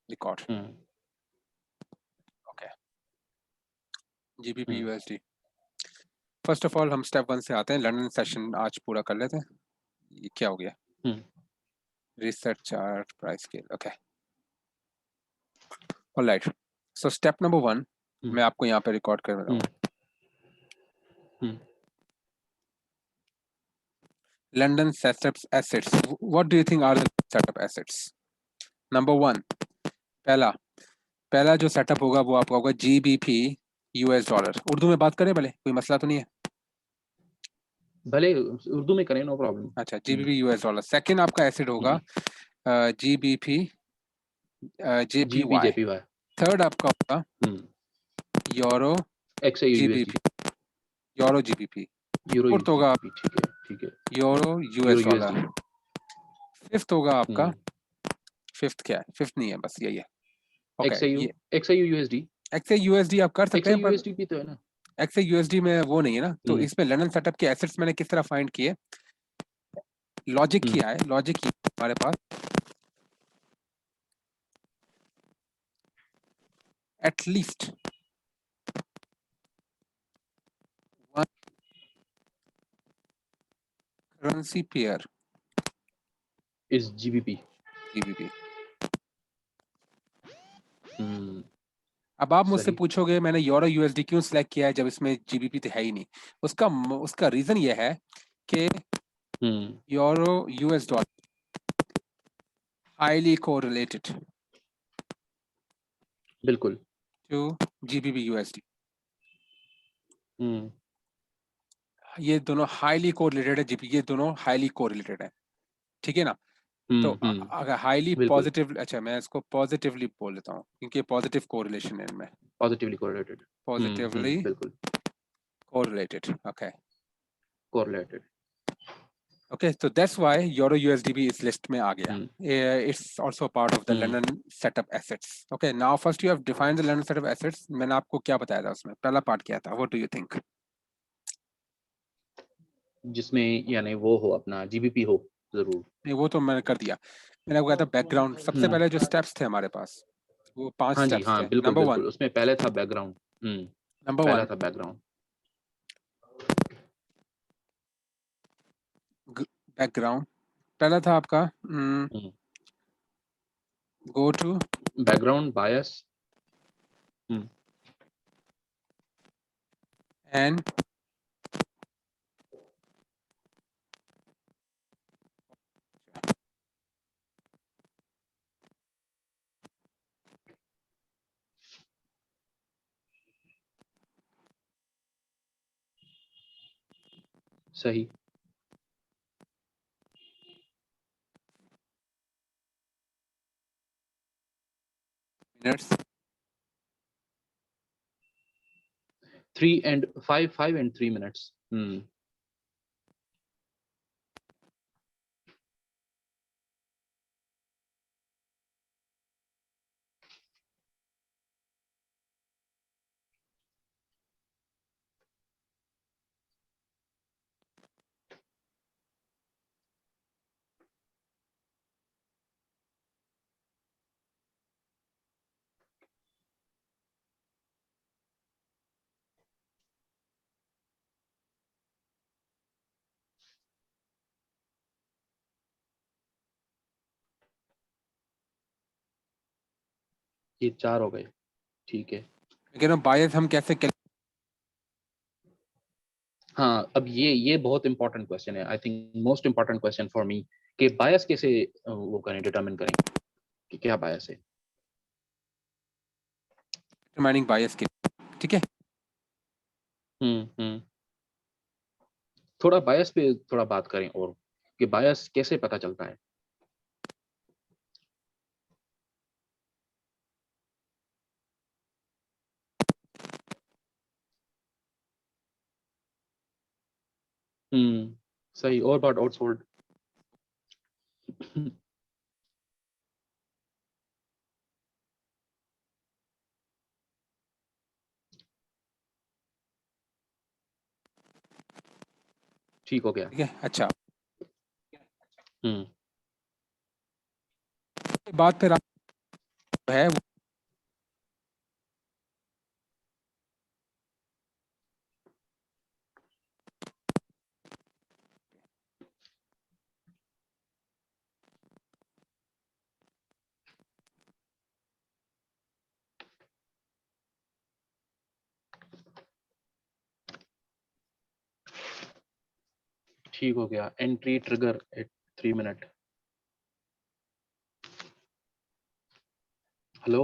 Record. Okay, GBP USD. First of all हम step 1 से आते हैं। लंदन सेशन आज पूरा कर लेते हैं। ये क्या हो गया? Reset chart price scale. Okay, alright. So step number 1 मैं आपको यहाँ पे रिकॉर्ड कर रहा हूँ। London setup assets. What do you think are the setup assets? Number 1, पहला जो सेटअप होगा वो आपका होगा GBP US डॉलर। उर्दू में बात करें भले, कोई मसला तो नहीं है? भले उर्दू में करें, नो प्रॉब्लम। अच्छा, GBP US डॉलर। सेकंड आपका एसेट होगा GBP JPY। थर्ड आपका होगा euro GBP, euro GBP। Fourth होगा ठीक है यूरो US डॉलर। फिफ्थ होगा आपका, फिफ्थ क्या है? फिफ्थ नहीं है, बस यही है। ओके, ये XAU USD। XAUSD आप कर सकते हैं, पर XAUUSD भी तो है ना। XAUSD में वो नहीं है ना। तो इसमें लंदन सेटअप के एसेट्स मैंने किस तरह फाइंड किए? लॉजिक किया है, लॉजिक की हमारे पास at least one currency pair is GBP। अब आप मुझसे पूछोगे मैंने यूरो यूएसडी क्यों सिलेक्ट किया है जब इसमें जीबीपी तो है ही नहीं। उसका रीजन ये है कि euro US dollar highly correlated बिल्कुल टू जीबीपी यूएसडी। ये दोनों हाईली कोरिलेटेड है, जीबी ये दोनों हाईली कोरिलेटेड है, ठीक है ना। तो अगर हाईली पॉजिटिव, अच्छा मैं इसको पॉजिटिवली बोल लेता हूँ क्योंकि पॉजिटिव कोरिलेशन है इनमें। पॉजिटिवली कोरिलेटेड, पॉजिटिवली बिल्कुल correlated. Okay, correlated. Okay, so that's why Euro USDB is list में आ गया. It's also part of the London setup assets. Okay, now first you have defined the London setup assets. मैंने आपको क्या बताया था उसमें? पहला पार्ट क्या था? What do you think? जिसमें यानी वो हो अपना GBP हो जरूर। नहीं, वो तो मैंने कर दिया। मैंने आपको कहा था बैकग्राउंड। सबसे पहले जो स्टेप्स थे हमारे पास वो 5 हाँ जी, स्टेप्स हाँ थे। बिल्कुल नंबर बिल्कुल। 1, उसमें पहले था बैकग्राउंड। नंबर पहला 1 था बैकग्राउंड। बैकग्राउंड पहला था आपका go to background bias and सही। Minutes 3 and 5 and 3 minutes। ये 4 हो गए, ठीक है। मैं कह रहा हूँ बायस हम कैसे हाँ, अब ये बहुत इंपॉर्टेंट क्वेश्चन है। I think most important question for me कि बायस कैसे वो करें, डिटरमिन करें कि क्या बायस है। डिटरमाइनिंग बायस के, ठीक है। थोड़ा बायस पे थोड़ा बात करें और कि बायस कैसे पता चलता है। सही। और अबाउट आउटसोल्ड। ठीक हो गया, ठीक है। अच्छा, हम्म बात फिर है ठीक हो गया। Entry trigger at 3 minute. Hello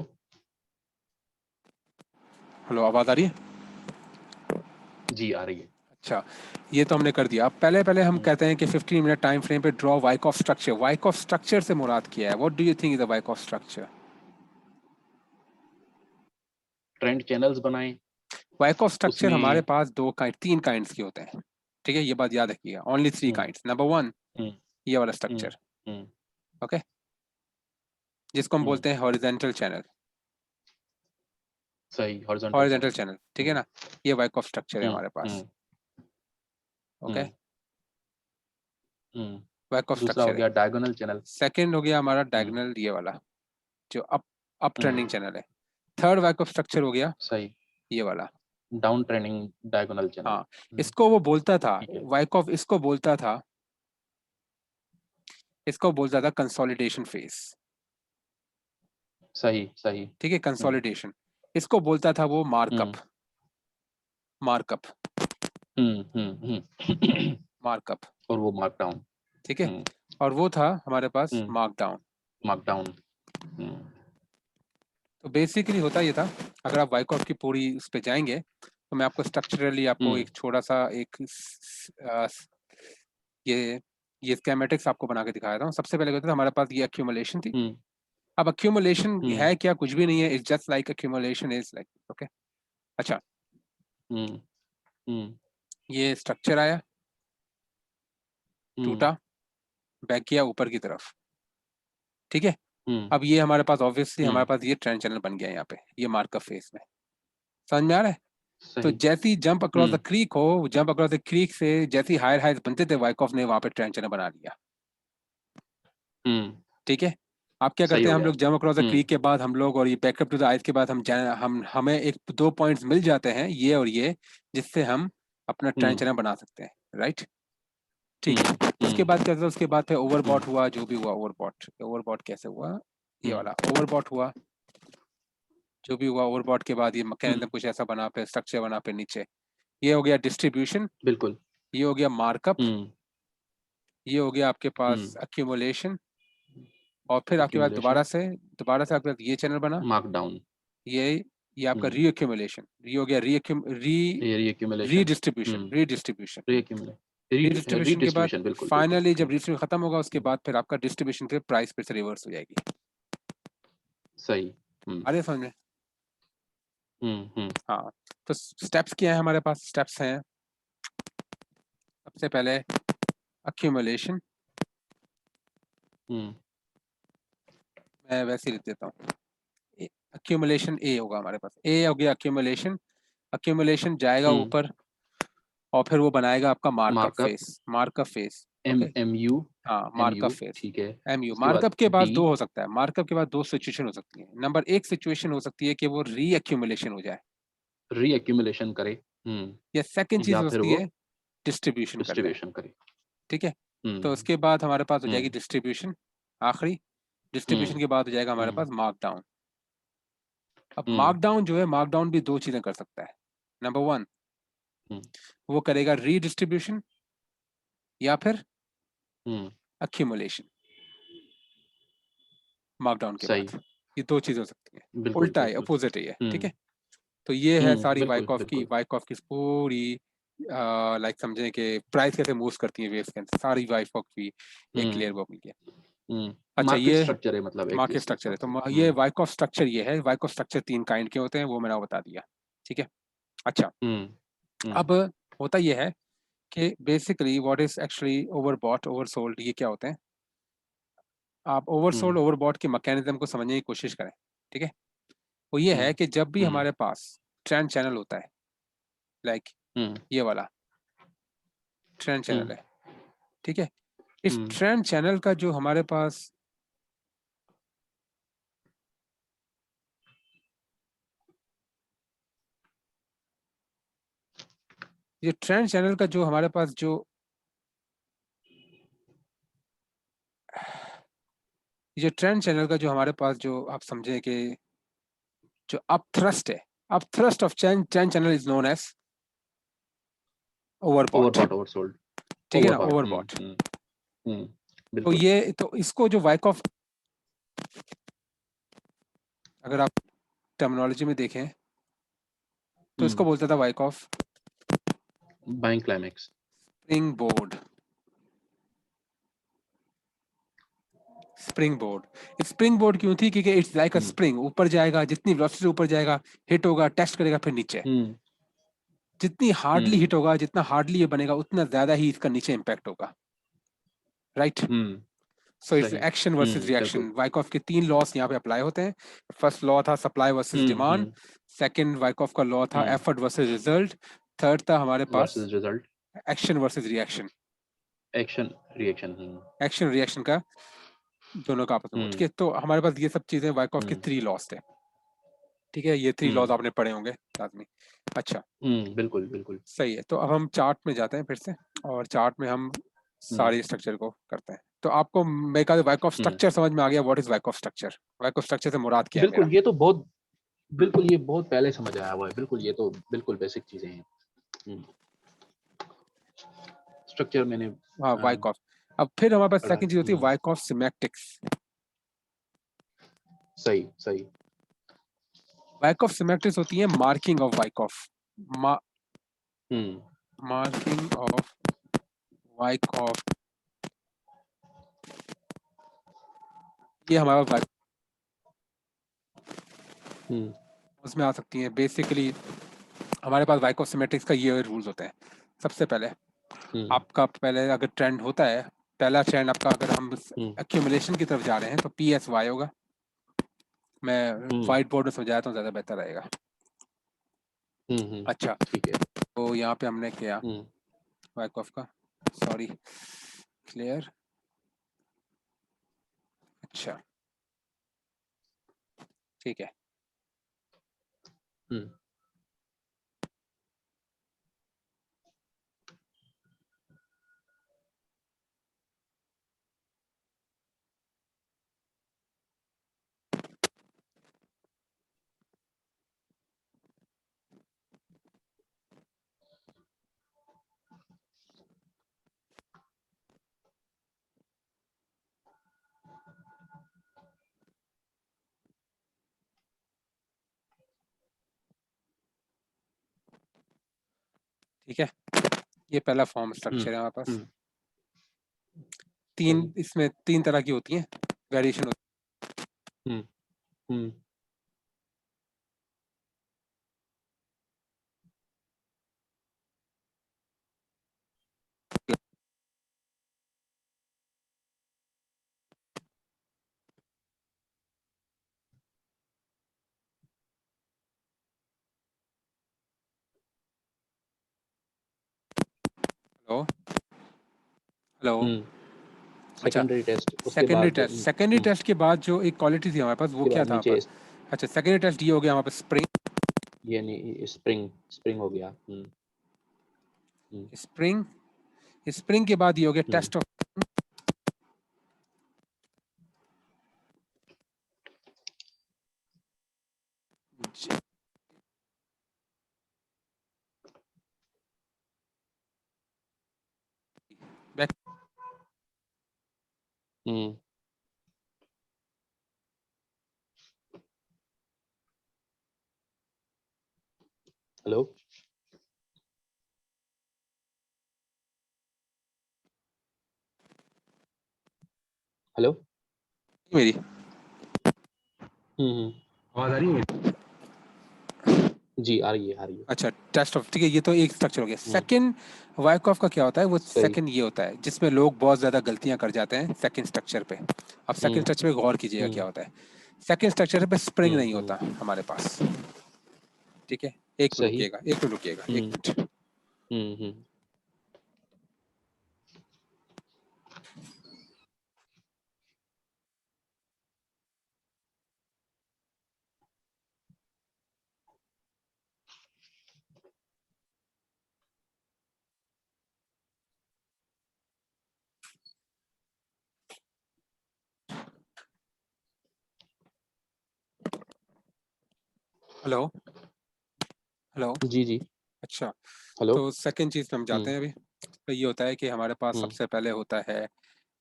hello, आवाज आ रही है? जी, आ रही है। अच्छा, ये तो हमने कर दिया। अब पहले हम कहते हैं कि 15 मिनट टाइम फ्रेम पे draw Wyckoff structure. Wyckoff structure से मुराद क्या है? What do you think is a Wyckoff structure? Trend channels बनाएं। वाइकॉफ स्ट्रक्चर हमारे उसमें पास तीन काइंड्स के होते हैं, ठीक है? ये बात याद रखिएगा, ओनली 3 काइंड्स। नंबर 1, हम्म ये वाला हम्म स्ट्रक्चर, हम्म ओके, जिसको हम हम्म बोलते हैं हॉरिजॉन्टल चैनल। सही, हॉरिजॉन्टल हॉरिजॉन्टल चैनल। चैनल, ठीक है ना? ये वाइकॉफ स्ट्रक्चर है हम्म हमारे पास, हम्म ओके? वाइकॉफ दूसरा हो स्ट्रक्चर है। गया डायगोनल चैनल। सेकंड हो गया हमारा हम्म डायगोनल, ये वाला जो अप हम्म ट्रेंडिंग चैनल है। थर्ड वाइकॉफ स्ट्रक्चर हो गया सही, ये वाला। Down trending diagonal channel. हाँ, इसको वो बोलता था, ठीक है। वाइकॉफ इसको बोलता था कंसोलिडेशन फेज, सही सही। ठीक है? कंसोलिडेशन। इसको बोलता था वो हम्म मार्कअप, मार्कअप, हम्म मार्कअप, और वो मार्क डाउन। ठीक है? हम्म और वो था हमारे पास mark down. Mark down. Hmm तो बेसिकली होता ये था, अगर आप वाइकॉफ की पूरी उस पे जाएंगे तो मैं आपको स्ट्रक्चरली आपको एक छोटा सा ये ये स्केमेटिक्स आपको बना के दिखाया था। सबसे पहले होता था हमारे पास ये एक्यूमुलेशन थी। अब एक्यूमुलेशन है क्या? कुछ भी नहीं है, it's just like accumulation is like, okay? अच्छा, ये स्ट्रक्चर आया, टूटा, बैक किया ऊपर की तरफ, ठीक है? अब ये हमारे पास ऑब्वियसली हमारे पास ये ट्रेंड चैनल बन गया है यहाँ पे, ये मार्कअप फेस में। समझ में आ रहा है? तो सही। जैसी जंप अक्रॉस द क्रीक हो, जंप अक्रॉस द क्रीक से जैसी हायर हाइज बनते थे, वाइकॉफ ने वहां पे ट्रेंड चैनल बना लिया, ठीक है? आप क्या सही करते हो हैं, हम गया। लोग जंप अक्रॉस द क्रीक के बाद हम लोग और ये बैकअप टू द आइस के बाद हम हमें एक दो पॉइंट्स मिल जाते हैं, ये और ये, जिससे हम अपना ट्रेंड चैनल बना सकते हैं, राइट? ठीक है। उसके बाद क्या था? उसके बाद फिर ओवरबॉट हुआ, जो भी हुआ ओवरबॉट। ओवरबॉट कैसे हुआ? ये वाला ओवरबॉट हुआ, जो भी हुआ ओवरबॉट के बाद ये मैकेनिज्म कुछ ऐसा बना, फिर स्ट्रक्चर बना, फिर नीचे ये हो गया डिस्ट्रीब्यूशन, बिल्कुल। ये हो गया मार्कअप, ये हो गया आपके पास एक्यूमुलेशन, और फिर आपके पास एक्यूमुलेशन, दोबारा से आपके पास ये चैनल बना, मार्क डाउन। ये आपका रीएक्यूमुलेशन, ये हो गया ये रीएक्यूमुलेशन। Redistribution, redistribution. रीडिस्ट्रीब्यूशन के बाद रीडिस्ट्रीब्यूशन, बिल्कुल बिल्कुल। फाइनली जब डिस्ट्रीब्यूशन खत्म होगा, उसके बाद फिर आपका डिस्ट्रीब्यूशन फिर प्राइस पे से रिवर्स हो जाएगी। सही। आ रही है समझ में? हम्म हाँ, तो स्टेप्स क्या है हमारे पास? स्टेप्स हैं, सबसे पहले अक्यूमुलेशन, मैं वैसे ही लिख देता हूँ, अक्यूमुलेशन ए होगा हमारे पास। ए हो गया अक्यूमुलेशन, अक्यूमुलेशन जाएगा ऊपर और फिर वो बनाएगा आपका markup markup. Face, markup face, M okay? M U हाँ, एम मार्कअप यू फेस, ठीक है। एमयू। उसके बाद मार्कअप के बाद डी। दो हो सकता है, मार्कअप के बाद दो सिचुएशन हो सकती है। नंबर एक सिचुएशन हो सकती है कि वो रीअक्यूमुलेशन हो जाए, रीएक्यूमुलेशन करे। या सेकंड चीज या हो फिर सकती वो है डिस्ट्रीब्यूशन कर ले, डिस्ट्रीब्यूशन करे। ठीक है? तो उसके बाद हमारे पास हो जाएगी हम्म डिस्ट्रीब्यूशन, आखिरी डिस्ट्रीब्यूशन हम्म के बाद हो जाएगा हमारे पास हम्म मार्क डाउन। अब हम्म मार्क डाउन जो है, मार्क डाउन भी दो चीजें कर सकता है। नंबर 1, हम्म वो करेगा रीडिस्ट्रीब्यूशन या फिर हम्म अक्यूमुलेशन मार्कडाउन के सही। बाद। ये दो चीज हो सकती है, बिल्कुल उल्टा है, बिल्कुल। अपोजिट है ये, ठीक है? तो ये है सारी बिल्कुल बिल्कुल। वाइकॉफ की पूरी लाइक समझें कि प्राइस कैसे मूव करती है वेव्स के अंदर, सारी वाइकॉफ की एक क्लियर वो मिल गया। अच्छा, मार्केट ये स्ट्रक्चर है, मतलब एक मार्केट इसके स्ट्रक्चर है। हिसाब से। तो ये वाइकॉफ स्ट्रक्चर ये है। वाइकॉफ स्ट्रक्चर 3 काइंड के होते हैं, वो मैंने बता दिया, ठीक है? अच्छा, अब होता ये है कि basically what is actually overbought, oversold, ये क्या होते हैं? आप ओवरसोल्ड ओवरबॉट के मैकेनिज्म को समझने की कोशिश करें, ठीक है? वो ये है कि जब भी हमारे पास ट्रेंड चैनल होता है, लाइक ये वाला ट्रेंड चैनल है, ठीक है? इस ट्रेंड चैनल का जो हमारे पास ये ट्रेंड चैनल का जो हमारे पास जो ये ट्रेंड चैनल का जो हमारे पास जो आप समझे कि जो अप थ्रस्ट है, up thrust of trend channel is known as overbought. Oversold. ठीक है ना, ओवरबॉट। तो बिल्कुल। ये तो इसको जो वाइकॉफ, अगर आप टर्मिनोलॉजी में देखें तो इसको बोलता था Wyckoff buying climax. Spring board. Spring board, spring board क्यों थी? क्योंकि इट्स लाइक अ स्प्रिंग, ऊपर जाएगा, जितनी वेलोसिटी ऊपर जाएगा, हिट होगा, टेस्ट करेगा, फिर नीचे। जितनी हार्डली हिट होगा, जितना हार्डली ये बनेगा, उतना ज्यादा ही इसका नीचे इंपैक्ट होगा, right? So it's action versus reaction. Wyckoff के 3 लॉस यहाँ पे अप्लाई होते हैं। फर्स्ट लॉ था supply versus demand, second Wyckoff का लॉ था एफर्ट वर्सेस रिजल्ट, थर्ड था हमारे पास result, action versus reaction. Action reaction. Action reaction का दोनों का आपस में, ठीक है? तो हमारे पास ये सब चीजें वाइकॉफ के 3 लॉस थे, ठीक है? ये 3 लॉज आपने पढ़े होंगे आदमी। अच्छा, बिल्कुल बिल्कुल सही है। तो अब हम चार्ट में जाते हैं फिर से, और चार्ट में हम सारे स्ट्रक्चर को करते हैं। तो आपको मेरे ख्याल वाइकॉफ स्ट्रक्चर समझ में आ गया। What is Wyckoff structure? Wyckoff structure से मुराद क्या है मेरा? बिल्कुल, ये तो बहुत बिल्कुल ये बहुत पहले समझ आया हुआ है। बिल्कुल, ये तो बिल्कुल बेसिक चीजें हैं। स्ट्रक्चर मैंने हाँ, वाइकॉफ। अब फिर हमारे पास सेकंड चीज होती है वाइकॉफ सिमेट्रिक्स। सही सही। वाइकॉफ सिमेट्रिक्स होती है marking of Wyckoff, marking of Wyckoff. ये हमारा उसमें आ सकती है। बेसिकली हमारे पास वाइकॉफ सिमेट्रिक्स का ये रूल्स होते हैं। सबसे पहले आपका पहले अगर ट्रेंड होता है, पहला ट्रेंड आपका, अगर हम एक्यूमुलेशन की तरफ जा रहे हैं तो पी एस वाई होगा। मैं व्हाइट बोर्ड में समझाया तो ज़्यादा बेहतर रहेगा। अच्छा, ठीक है। तो यहाँ पे हमने किया वाइकॉफ का, सॉरी, क्लियर। अच्छा, ठीक है। ठीक है, ये पहला फॉर्म स्ट्रक्चर है हमारे पास। इसमें 3 तरह की होती हैं, वेरिएशन होती है। Hello hello. सेकेंडरी टेस्ट, उसके सेकेंडरी बाद टेस्ट, सेकेंडरी टेस्ट के बाद जो एक क्वालिटी थी हमारे पास, वो क्या था हमारे पास? अच्छा, सेकेंडरी टेस्ट ये हो गया हमारे पास स्प्रिंग, ये नहीं, स्प्रिंग हो गया। स्प्रिंग, स्प्रिंग के बाद ये हो गया test of back. Hello hello, मेरी आवाज आ रही है मेरी? जी, आ रही है, आ रही है। अच्छा, टेस्ट ऑफ, ठीक है, ये तो एक स्ट्रक्चर हो गया। सेकंड वाइकॉफ का क्या होता है? वो सेकंड ये होता है जिसमें लोग बहुत ज्यादा गलतियां कर जाते हैं सेकंड स्ट्रक्चर पे। अब सेकंड स्ट्रक्चर पे गौर कीजिएगा क्या होता है। सेकंड स्ट्रक्चर पे स्प्रिंग नहीं होता हमारे पास, ठीक है? एक मिनट सही। रुकिएगा, एक मिनट रुकिएगा, एक मिनट। हेलो हेलो जी जी। अच्छा, हेलो। तो सेकंड चीज पे हम जाते हैं अभी। तो ये होता है कि हमारे पास सबसे पहले होता है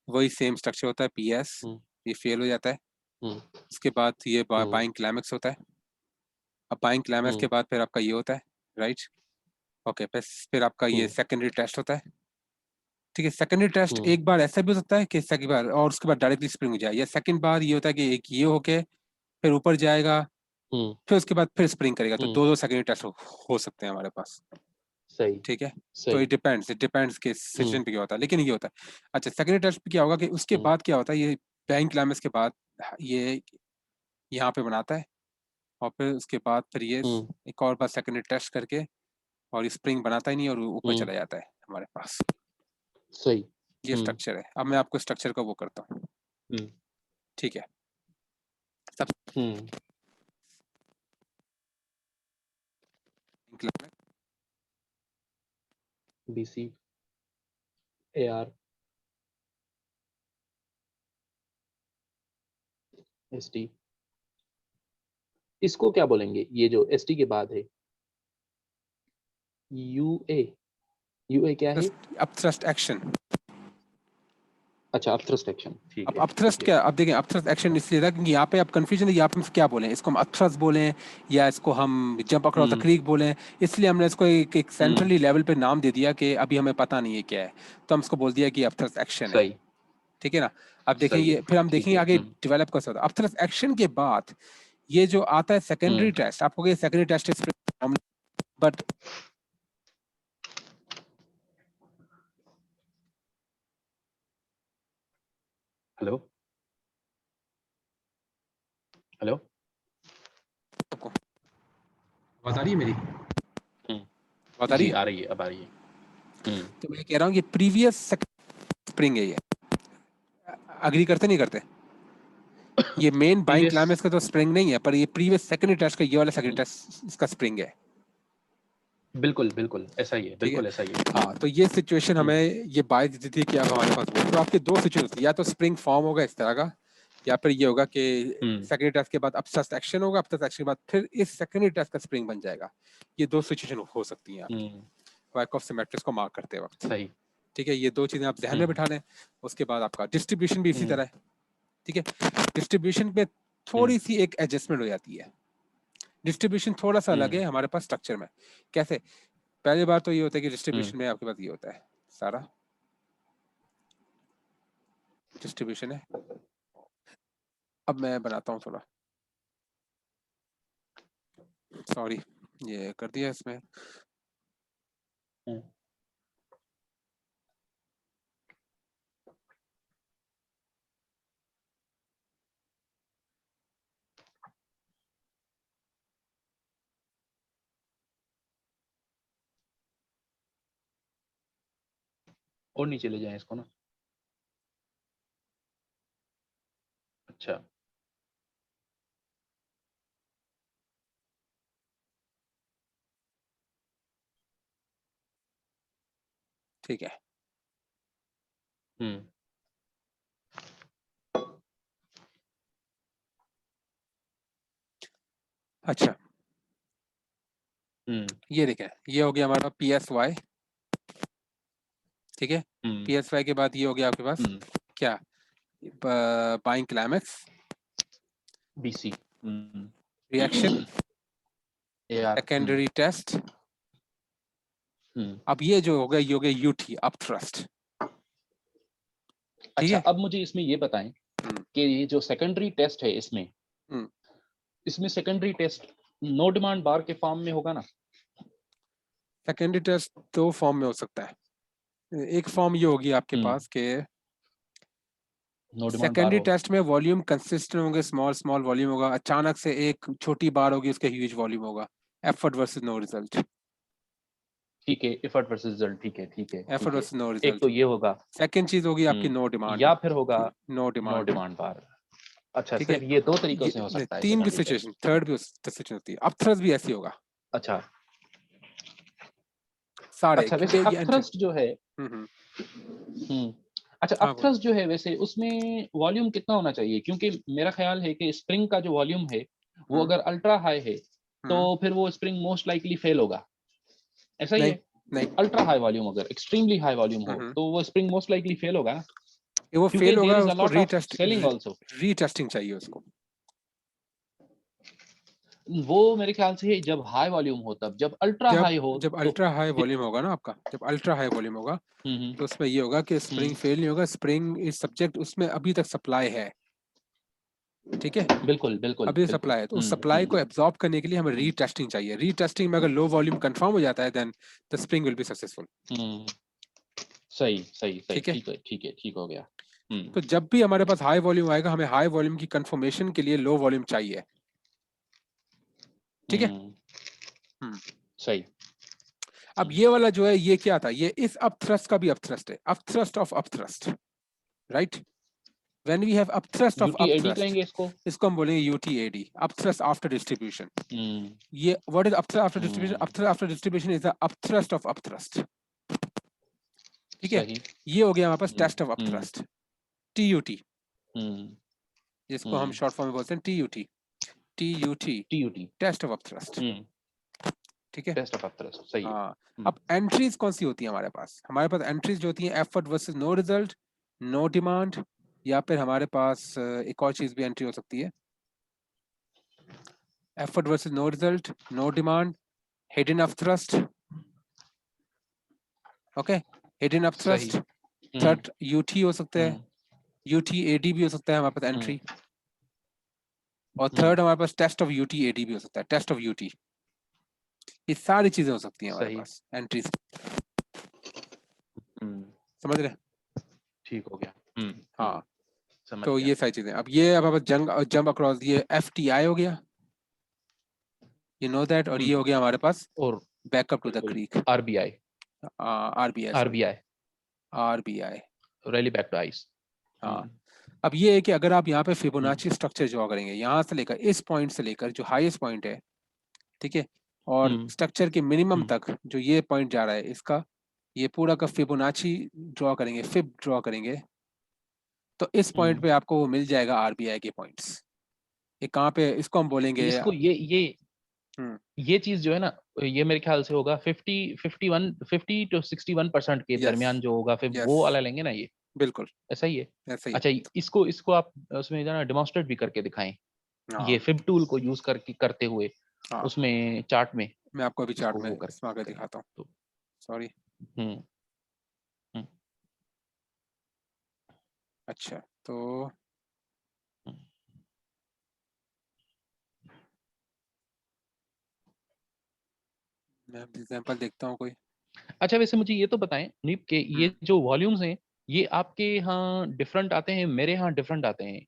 वही सेम स्ट्रक्चर होता है पीएस, ये फेल हो जाता है। उसके बाद ये बाइंग क्लाइमेक्स होता है। अब बाइंग क्लाइमेक्स के बाद फिर आपका ये होता है, राइट? ओके, फिर आपका ये सेकेंडरी टेस्ट होता है। ठीक है, सेकेंडरी टेस्ट एक बार ऐसा भी हो सकता है कि सेकंड बार और उसके बाद डायरेक्टली स्प्रिंग हो जाए, या सेकंड बार ये होता है कि एक ये होके फिर ऊपर जाएगा, फिर उसके बाद फिर स्प्रिंग करेगा। तो दो दो सेकेंडरी टेस्ट हो सकते हैं हमारे पास। सही। ठीक है, तो सही। इट डिपेंड्स कि सिचुएशन पे क्या होता है, लेकिन ये होता है। अच्छा, सेकेंडरी टेस्ट पे क्या होगा कि उसके बाद क्या होता है, ये बैंक क्लाइमेक्स के बाद ये यहाँ पे बनाता है, और फिर उसके बाद फिर ये एक और बार सेकेंडरी टेस्ट करके और स्प्रिंग बनाता ही नहीं और ऊपर चला जाता है हमारे पास। सही। ये स्ट्रक्चर है। अब मैं आपको स्ट्रक्चर का वो करता हूँ। ठीक है, सब बीसी एआर एसटी, इसको क्या बोलेंगे? ये जो एसटी के बाद है यूए, यूए क्या है? Upthrust action. अच्छा, अपथ्रस्ट एक्शन, ठीक अब है। अपथ्रस्ट क्या, अब देखें अपथ्रस्ट एक्शन इसलिए था क्योंकि यहाँ पे आप कंफ्यूजन है, यहाँ पे हम क्या बोलें, इसको हम अपथ्रस्ट बोलें या इसको हम जंप अक्रॉस द क्रीक बोलें। इसलिए हमने इसको एक सेंट्रली लेवल पे नाम दे दिया कि अभी हमें पता नहीं है क्या है, तो हम इसको बोल दिया कि अपथ्रस्ट एक्शन है। सही। ठीक है ना? अब देखें सही ये है, फिर हम ठीक देखेंगे है। आगे डेवलप कर सकते हैं। अपथ्रस्ट एक्शन के बाद ये जो आता है सेकेंडरी टेस्ट, आपको ये secondary test is but hello hello, आवाज आ रही है मेरी? आवाज आ रही जी है? आ रही है, अब आ रही है। तो मैं कह रहा हूँ ये प्रीवियस स्प्रिंग है ये। अग्री करते नहीं करते? ये मेन बाइंग प्रीवियस, क्लाइमेक्स का तो स्प्रिंग नहीं है, पर ये प्रीवियस सेकंडरी टेस्ट का ये वाला सेकंडरी टेस्ट इसका स्प्रिंग है। बिल्कुल बिल्कुल ऐसा ही है, ठीक है, बिल्कुल ऐसा ही है। हाँ। तो ये सिचुएशन हमें ये बात देती थी कि अब हमारे पास वो, तो आपके दो सिचुएशन होती है, या तो स्प्रिंग फॉर्म होगा इस तरह का, या फिर ये होगा कि सेकेंडरी टेस्ट के बाद अपथ्रस्ट एक्शन होगा, अपथ्रस्ट एक्शन के बाद फिर इस सेकेंडरी टेस्ट का स्प्रिंग बन जाएगा। ये दो सिचुएशन हो सकती हैं आपकी वायकॉफ सिमेट्रिक्स को मार्क करते वक्त। सही। ठीक है, ये दो चीजें आप ध्यान में बिठा लें। उसके बाद आपका डिस्ट्रीब्यूशन भी इसी तरह है। ठीक है, डिस्ट्रीब्यूशन पे थोड़ी सी एक एडजस्टमेंट हो जाती है। डिस्ट्रीब्यूशन थोड़ा सा अलग है हमारे पास स्ट्रक्चर में। कैसे? पहली बार तो ये होता है कि डिस्ट्रीब्यूशन में आपके पास ये होता है, सारा डिस्ट्रीब्यूशन है। अब मैं बनाता हूँ थोड़ा, सॉरी ये कर दिया इसमें। और नीचे ले जाएं इसको ना। अच्छा, ठीक है, अच्छा ये देखें, ये हो गया हमारा पी एस वाई। ठीक है, पी एस वाई के बाद ये हो गया आपके पास क्या, buying climax, BC, reaction, AR. Secondary test. अब ये जो हो गया ये हो गया यूटी अपथ्रस्ट। ठीक अच्छा, है, अब मुझे इसमें ये बताएं कि ये जो सेकेंडरी टेस्ट है इसमें, इसमें सेकेंडरी टेस्ट नो डिमांड बार के फॉर्म में होगा ना? सेकेंडरी टेस्ट दो फॉर्म में हो सकता है। एक फॉर्म ये होगी आपके पास के नो डिमांड बार सेकेंडरी होगा, टेस्ट में वॉल्यूम कंसिस्टेंट होंगे, स्मॉल स्मॉल वॉल्यूम होगा, अचानक से एक छोटी बार होगी उसका ह्यूज वॉल्यूम होगा। Effort versus no result. ठीक है। एफर्ट वर्सेस रिजल्ट, ठीक है, ठीक है, एफर्ट ठीक है। वर्सेस नो एक तो रिजल्ट। ये होगा। सेकंड चीज होगी आपकी नो डिमांड। या फिर होगा नो नो डिमांड। डिमांड बार। अच्छा, ठीक है, सिर्फ ये दो तरीकों ये से हो सकता है तीन की सेकेंडरी सिचुएशन, टेस्ट। थर्ड भी सिचुएशन होती है। अपथ्रस्ट भी ऐसी होगा अच्छा सारे, अच्छा, वैसे क्योंकि ये अपथ्रस्ट जो है, हम्म। अच्छा, हाँ बोलो। अपथ्रस्ट जो है वैसे उसमें वॉल्यूम कितना होना चाहिए? क्योंकि मेरा ख्याल है कि स्प्रिंग का जो वॉल्यूम है वो अगर अल्ट्रा हाई है तो फिर वो स्प्रिंग मोस्ट लाइकली फेल होगा, ऐसा ही नहीं, है। नहीं। अल्ट्रा हाई वॉल्यूम, अगर एक्सट्रीमली हाई वॉल्यूम हो तो वो स्प्रिंग मोस्ट लाइकली फेल होगा ना, ये वो क्योंकि फेल देयर होगा, इज अ उसको lot of selling also. Retesting चाहिए उसको। वो मेरे ख्याल से जब हाई वॉल्यूम हो तब, जब अल्ट्रा हाई हो जब तो अल्ट्रा हाई वॉल्यूम होगा ना आपका, जब अल्ट्रा हाई वॉल्यूम होगा तो उसमें ये होगा कि स्प्रिंग फेल नहीं होगा, स्प्रिंग इज सब्जेक्ट, उसमें अभी तक सप्लाई है, ठीक है, बिल्कुल बिल्कुल अभी बिल्कुल। सप्लाई है, तो उस सप्लाई को एब्जॉर्ब करने के लिए हमें रीटेस्टिंग चाहिए। रीटेस्टिंग में अगर लो वॉल्यूम कंफर्म हो जाता है then the spring will be successful. सही सही सही, ठीक है, ठीक है ठीक है, ठीक हो गया। तो जब भी हमारे पास हाई वॉल्यूम आएगा, हमें हाई वॉल्यूम की कंफर्मेशन के लिए लो वॉल्यूम चाहिए, ठीक है। सही। अब ये वाला जो है, ये क्या था, ये इस अपथ्रस्ट का भी अपथ्रस्ट है, upthrust of upthrust, right. When we have upthrust of UTAD upthrust, कहेंगे इसको। इसको हम बोलेंगे यूटीएडी, अपथ्रस्ट आफ्टर डिस्ट्रीब्यूशन। ये what is upthrust after distribution? Upthrust after distribution is the upthrust of upthrust, ठीक है। ये हो गया हमारे पास टेस्ट ऑफ अपथ्रस्ट, टीयूटी, जिसको हम शॉर्ट फॉर्म में बोलते हैं TUT, TUT, test of upthrust, ठीक है, टेस्ट ऑफ अपथ्रस्ट, सही है। हाँ। अब एंट्रीज कौन सी होती है हमारे पास? हमारे पास एंट्रीज जो होती हैं effort versus no result, no demand, या फिर हमारे पास एक और चीज भी एंट्री हो सकती है, effort versus no result, no demand, hidden upthrust, okay, hidden upthrust. Third UT हो सकता है, यूटीएडी भी हो सकता है हमारे पास एंट्री, और थर्ड हमारे पास टेस्ट ऑफ यूटीएडी भी हो सकता है, टेस्ट ऑफ यूटी। ये सारी चीजें हो सकती हैं हमारे पास एंट्रीज, समझ रहे? ठीक हो गया। हाँ, समझ तो गया। ये सारी चीजें। अब ये अब जंप अक्रॉस, ये एफटीआई हो गया, यू नो दैट, और ये हो गया हमारे पास और backup to the creek, RBI, RBI, sorry, RBI, RBI, rally back to ice. हाँ। अब ये है कि अगर आप यहाँ पे फिबोनाची स्ट्रक्चर ड्रॉ करेंगे, यहाँ से लेकर इस पॉइंट से लेकर जो हाईएस्ट पॉइंट है, ठीक है, और स्ट्रक्चर के मिनिमम तक जो ये पॉइंट जा रहा है, इसका ये पूरा का फिबोनाची ड्रॉ करेंगे, फिब ड्रॉ करेंगे, तो इस पॉइंट पे आपको वो मिल जाएगा आरबीआई के पॉइंट्स। ये कहाँ पे, इसको हम बोलेंगे इसको ये चीज जो है ना, ये मेरे ख्याल से होगा 50 to 61% के दरमियान जो होगा, फिर वो वाला लेंगे ना ये। बिल्कुल ऐसा ही है। ऐसा ही अच्छा, इसको आप उसमें जाना डेमोन्स्ट्रेट भी करके दिखाएं, ये फिब टूल को यूज करके करते हुए, उसमें चार्ट में। मैं आपको अभी चार्ट में इसमें आगे दिखाता हूँ, तो सॉरी। अच्छा, तो मैं एग्जांपल देखता हूँ कोई। अच्छा, वैसे मुझे ये तो बताएं नीप के, ये जो वॉल्यूम्स हैं ये आपके यहाँ डिफरेंट आते हैं, मेरे यहाँ डिफरेंट आते हैं,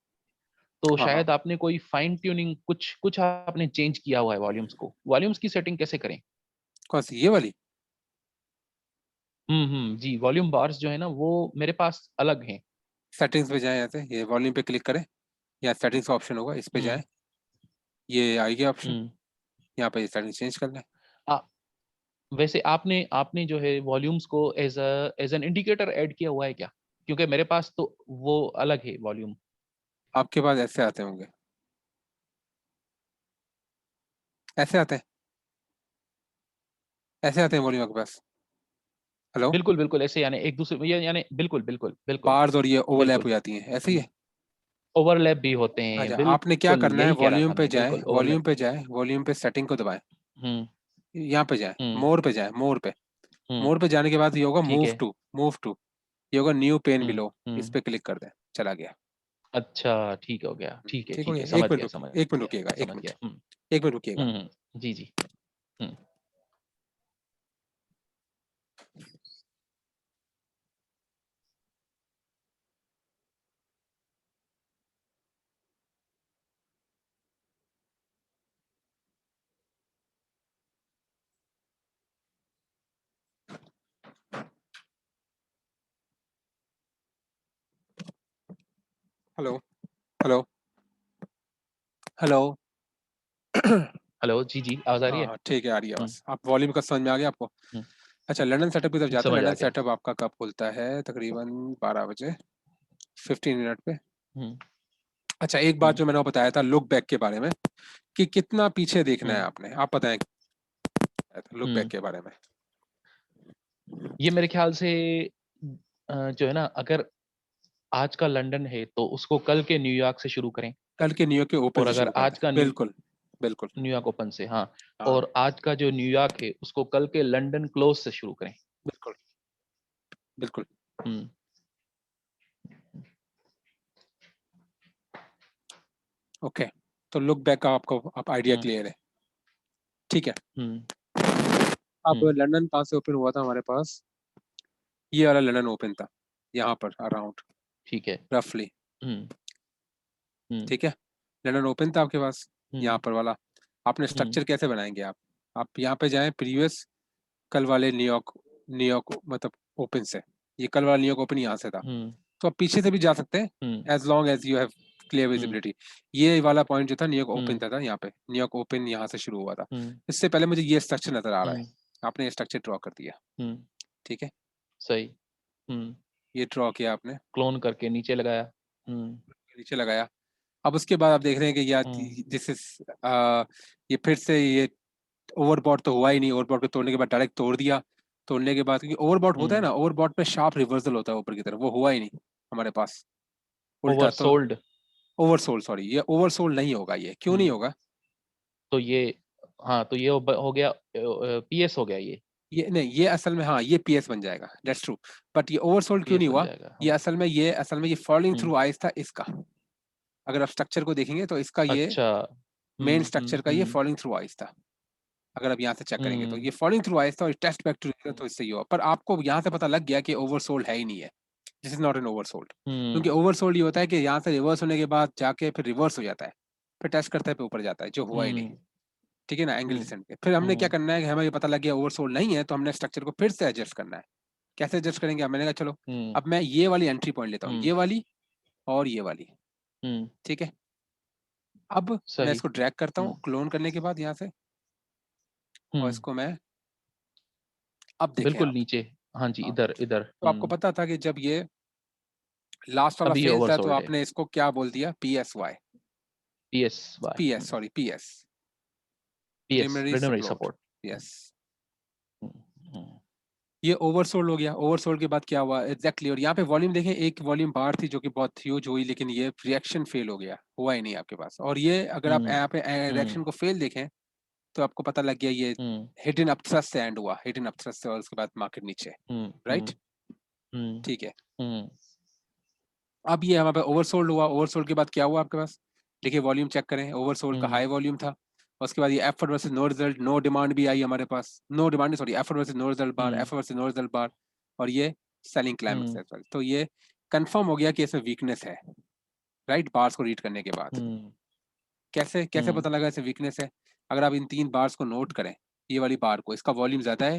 तो शायद आपने कोई फाइन ट्यूनिंग कुछ कुछ आपने चेंज किया हुआ है वॉल्यूम्स को। वॉल्यूम्स की सेटिंग कैसे करें? कौन सी, ये वाली? जी, वॉल्यूम बार्स जो है ना वो मेरे पास अलग हैं। सेटिंग्स पे जाएं, ऐसे ये वॉल्यूम पे क्लिक करें, या सेटिंग्स का ऑप्शन होगा, इस पे जाएं, ये आएगी ऑप्शन, यहाँ पे सेटिंग चेंज कर लें। वैसे आपने आपने जो है वॉल्यूम्स को एज एन इंडिकेटर ऐड किया हुआ है क्या? क्योंकि मेरे पास तो वो अलग है वॉल्यूम। आपके पास ऐसे आते होंगे, ऐसे आते हैं, ऐसे आते हैं वॉल्यूम आपके पास। हेलो, बिल्कुल बिल्कुल, ऐसे यानी एक दूसरे यानी बिल्कुल बिल्कुल बिल्कुल बार्स और ये ओवरलैप बिल्कुल। हो जाती हैं, ऐसे ही है। ओवरलैप भी होते हैं, अच्छा, आपने क्या बिल्कुल करना है, यही कह रहा वॉल्यूम था पे मैं, जाए, बिल्कुल वॉल्यूम ओवरलैप। पे जाए, वॉल्यूम पे सेटिंग को दबाएं, हम्म यहाँ पे जाए, हम्म मोर पे जाए, मोर पे, मोर पे जाने के बाद ये होगा ठीक है। मूव टू, ये होगा न्यू पेन बिलो, इस हम्म। पे क्लिक कर दें, चला गया। अच्छा, ठीक हो गया, ठीक हो ठीक है, गया, समझ गया समझ एक मिनट गया रुकिएगा, एक समझ मिनट, गया। एक मिनट रुकिएगा। जी जी। हम्म। Hello, hello, hello. हेलो, जी जी, आवाज आ रही है? हाँ ठीक है, आ रही है आवाज। आप वॉल्यूम का समझ में आ गया आपको? हम्म, अच्छा, लंदन सेटअप की तरफ जाते हैं। समझ आ लंदन गया। सेटअप आपका कब खुलता है? तकरीबन 12 बजे 15 मिनट पे। हम्म अच्छा, एक बात जो मैंने वो बताया था लुक बैक के बारे में, कि कितना पीछे देखना है आपने, आप बताएं लुक बैक के बारे में। ये मेरे ख्याल से जो है ना, अगर आज का लंदन है तो उसको कल के न्यूयॉर्क से शुरू करें, कल के न्यूयॉर्क के ओपन और से अगर शुरू कर आज दें। का बिल्कुल बिल्कुल। न्यूयॉर्क ओपन से, हाँ, हाँ और आज का जो न्यूयॉर्क है उसको कल के लंदन क्लोज से शुरू करें। बिल्कुल बिल्कुल। हम्म ओके, तो लुक बैक का आपको आप आइडिया हम्म क्लियर है, ठीक है। हम्म अब हम्म लंदन कहाँ से ओपन हुआ था हमारे पास, ये वाला लंदन ओपन था यहाँ पर अराउंड ठीक है। रफली, हम्म हम्म ठीक है। लंदन ओपन था आपके पास यहाँ हम्म पर वाला। आपने हम्म स्ट्रक्चर कैसे बनाएंगे आप यहाँ पे जाएं प्रीवियस कल वाले न्यूयॉर्क, न्यूयॉर्क मतलब ओपन से, ये कल वाला न्यूयॉर्क ओपन यहाँ से था, हम्म तो आप पीछे से भी जा सकते हैं hmm as long as you have clear hmm visibility. ये वाला पॉइंट जो था न्यूयॉर्क ओपन हम्म था यहाँ पे, न्यूयॉर्क ओपन यहाँ से शुरू हुआ था। हम्म इससे पहले मुझे ये स्ट्रक्चर नजर आ रहा है, हम्म आपने ये स्ट्रक्चर ड्रॉ कर दिया, हम्म ठीक है। सही। हम्म ये ड्रॉ किया आपने, क्लोन करके नीचे लगाया। नीचे लगाया। अब उसके बाद आप देख रहे हैं कि यार हम्म दिस इज ये फिर से ये ओवरबॉट तो हुआ ही नहीं, ओवरबॉट को तोड़ने के बाद डायरेक्ट तोड़ दिया। तोड़ने के बाद, क्योंकि ओवरबॉट होता है हम्म ना, ओवरबॉट पे शार्प रिवर्सल होता है ऊपर की तरफ, वो हुआ ही नहीं हमारे पास, उल्टा तो ओवरसोल्ड। ओवरसोल्ड, सॉरी ये ओवरसोल्ड नहीं होगा, ये क्यों नहीं हम्म होगा। तो ये, हाँ, तो ये हो गया, पीएस हो गया ये। ये नहीं, ये असल में हाँ ये पीएस बन जाएगा, दैट्स ट्रू। बट ये ओवरसोल्ड क्यों पीएस नहीं बन हुआ, जाएगा, ये हाँ। असल में ये फॉलिंग थ्रू हम्म आइस था इसका। अगर आप स्ट्रक्चर को देखेंगे तो इसका ये अच्छा। मेन स्ट्रक्चर का ये हम्म फॉलिंग थ्रू आइस था। अगर आप यहाँ से चेक करेंगे तो हम्म ये फॉलिंग थ्रू आइस था, और टेस्ट बैक टू तो इससे ये हुआ, पर आपको यहाँ से पता लग गया कि ओवरसोल्ड है ही नहीं है, this is not an oversold. क्योंकि हम्म ओवरसोल्ड ये होता है कि यहाँ से रिवर्स होने के बाद जाके फिर रिवर्स हो जाता है, फिर टेस्ट करते हैं फिर ऊपर जाता है, जो हुआ ही नहीं, हम्म ठीक है ना, एंगल हम्म डिसेंट पे। फिर हमने क्या हम्म करना है कि हमें ये पता लग गया ओवरसोल्ड नहीं है, तो हमने स्ट्रक्चर को फिर से एडजस्ट करना है। कैसे एडजस्ट करेंगे, अब मैंने कहा चलो हम्म अब मैं ये वाली एंट्री पॉइंट लेता हूँ, हम्म ये वाली और ये वाली, हम्म ठीक है। अब मैं सही। इसको ड्रैग करता हूँ हम्म क्लोन करने के बाद यहाँ से, और हम्म इसको मैं, अब देखें बिल्कुल आप, नीचे। हाँ जी, हाँ, इधर इधर। तो आपको पता था कि जब ये लास्ट वाला अभी ये फेल था तो ओवरसोल्ड है। आपने इसको क्या बोल दिया, P S Y, PS Y. P S sorry P S, PS preliminary preliminary support, support. Yes. Hmm ये ओवरसोल्ड हो गया, ओवरसोल्ड के बाद क्या हुआ एग्जैक्टली और यहाँ पे वॉल्यूम देखें, एक वॉल्यूम बार थी जो कि बहुत ह्यूज हुई, लेकिन ये रिएक्शन फेल हो गया, हुआ ही नहीं आपके पास। और ये अगर आप हम्म यहाँ पे हम्म रिएक्शन को फेल देखें तो आपको पता लग गया ये हम्म हिडन अपथ्रस्ट से एंड हुआ, हिडन अपथ्रस्ट से, और उसके बाद मार्केट नीचे, हम्म हम्म राइट, हम्म ठीक है। हम्म अब ये हमारे पे ओवरसोल्ड हुआ, ओवरसोल्ड के बाद क्या हुआ आपके पास, देखिए वॉल्यूम चेक करें, ओवरसोल्ड का हम्म हाई वॉल्यूम था। उसके बाद ये effort versus no result, no demand भी आई हमारे पास, no demand sorry, effort versus no result bar, hmm effort versus no result bar, और ये सेलिंग क्लाइमेक्स हम्म है। तो ये कंफर्म हो गया कि इसमें वीकनेस है, राइट, बार्स को रीड करने के बाद। हम्म कैसे कैसे हम्म पता लगा इसे वीकनेस है, अगर आप इन तीन बार्स को नोट करें, ये वाली बार को, इसका वॉल्यूम ज्यादा है,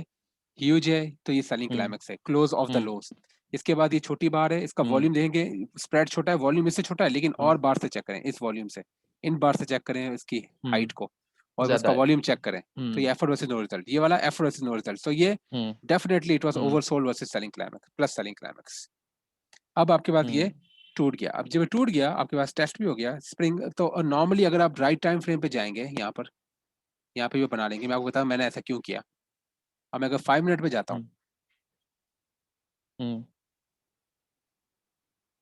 ह्यूज है, तो ये सेलिंग हम्म क्लाइमेक्स है, close of the hmm loss. इसके बाद ये छोटी बार है, इसका हम्म वॉल्यूम देखेंगे, स्प्रेड छोटा है, वॉल्यूम इससे छोटा है, लेकिन हम्म और बार से चेक करें इस वॉल्यूम से, इन बार से चेक करें इसकी हाइट हम्म को, और ज्यादा उसका है। वॉल्यूम चेक करें, तो हम्म ये एफर्ट वर्सेस नो रिजल्ट, ये वाला एफर्ट वर्सेस नो रिजल्ट, तो ये hmm definitely it was hmm oversold versus selling climax plus selling climax. अब आपके पास ये हम्म टूट गया, अब जब ये टूट गया आपके पास टेस्ट भी हो गया स्प्रिंग, तो नॉर्मली अगर आप राइट टाइम फ्रेम पे जाएंगे, यहाँ पे भी बना लेंगे, मैं आपको बताऊं मैंने ऐसा क्यों किया। अब मैं अगर 5 मिनट पे जाता हूँ, हम्म हम्म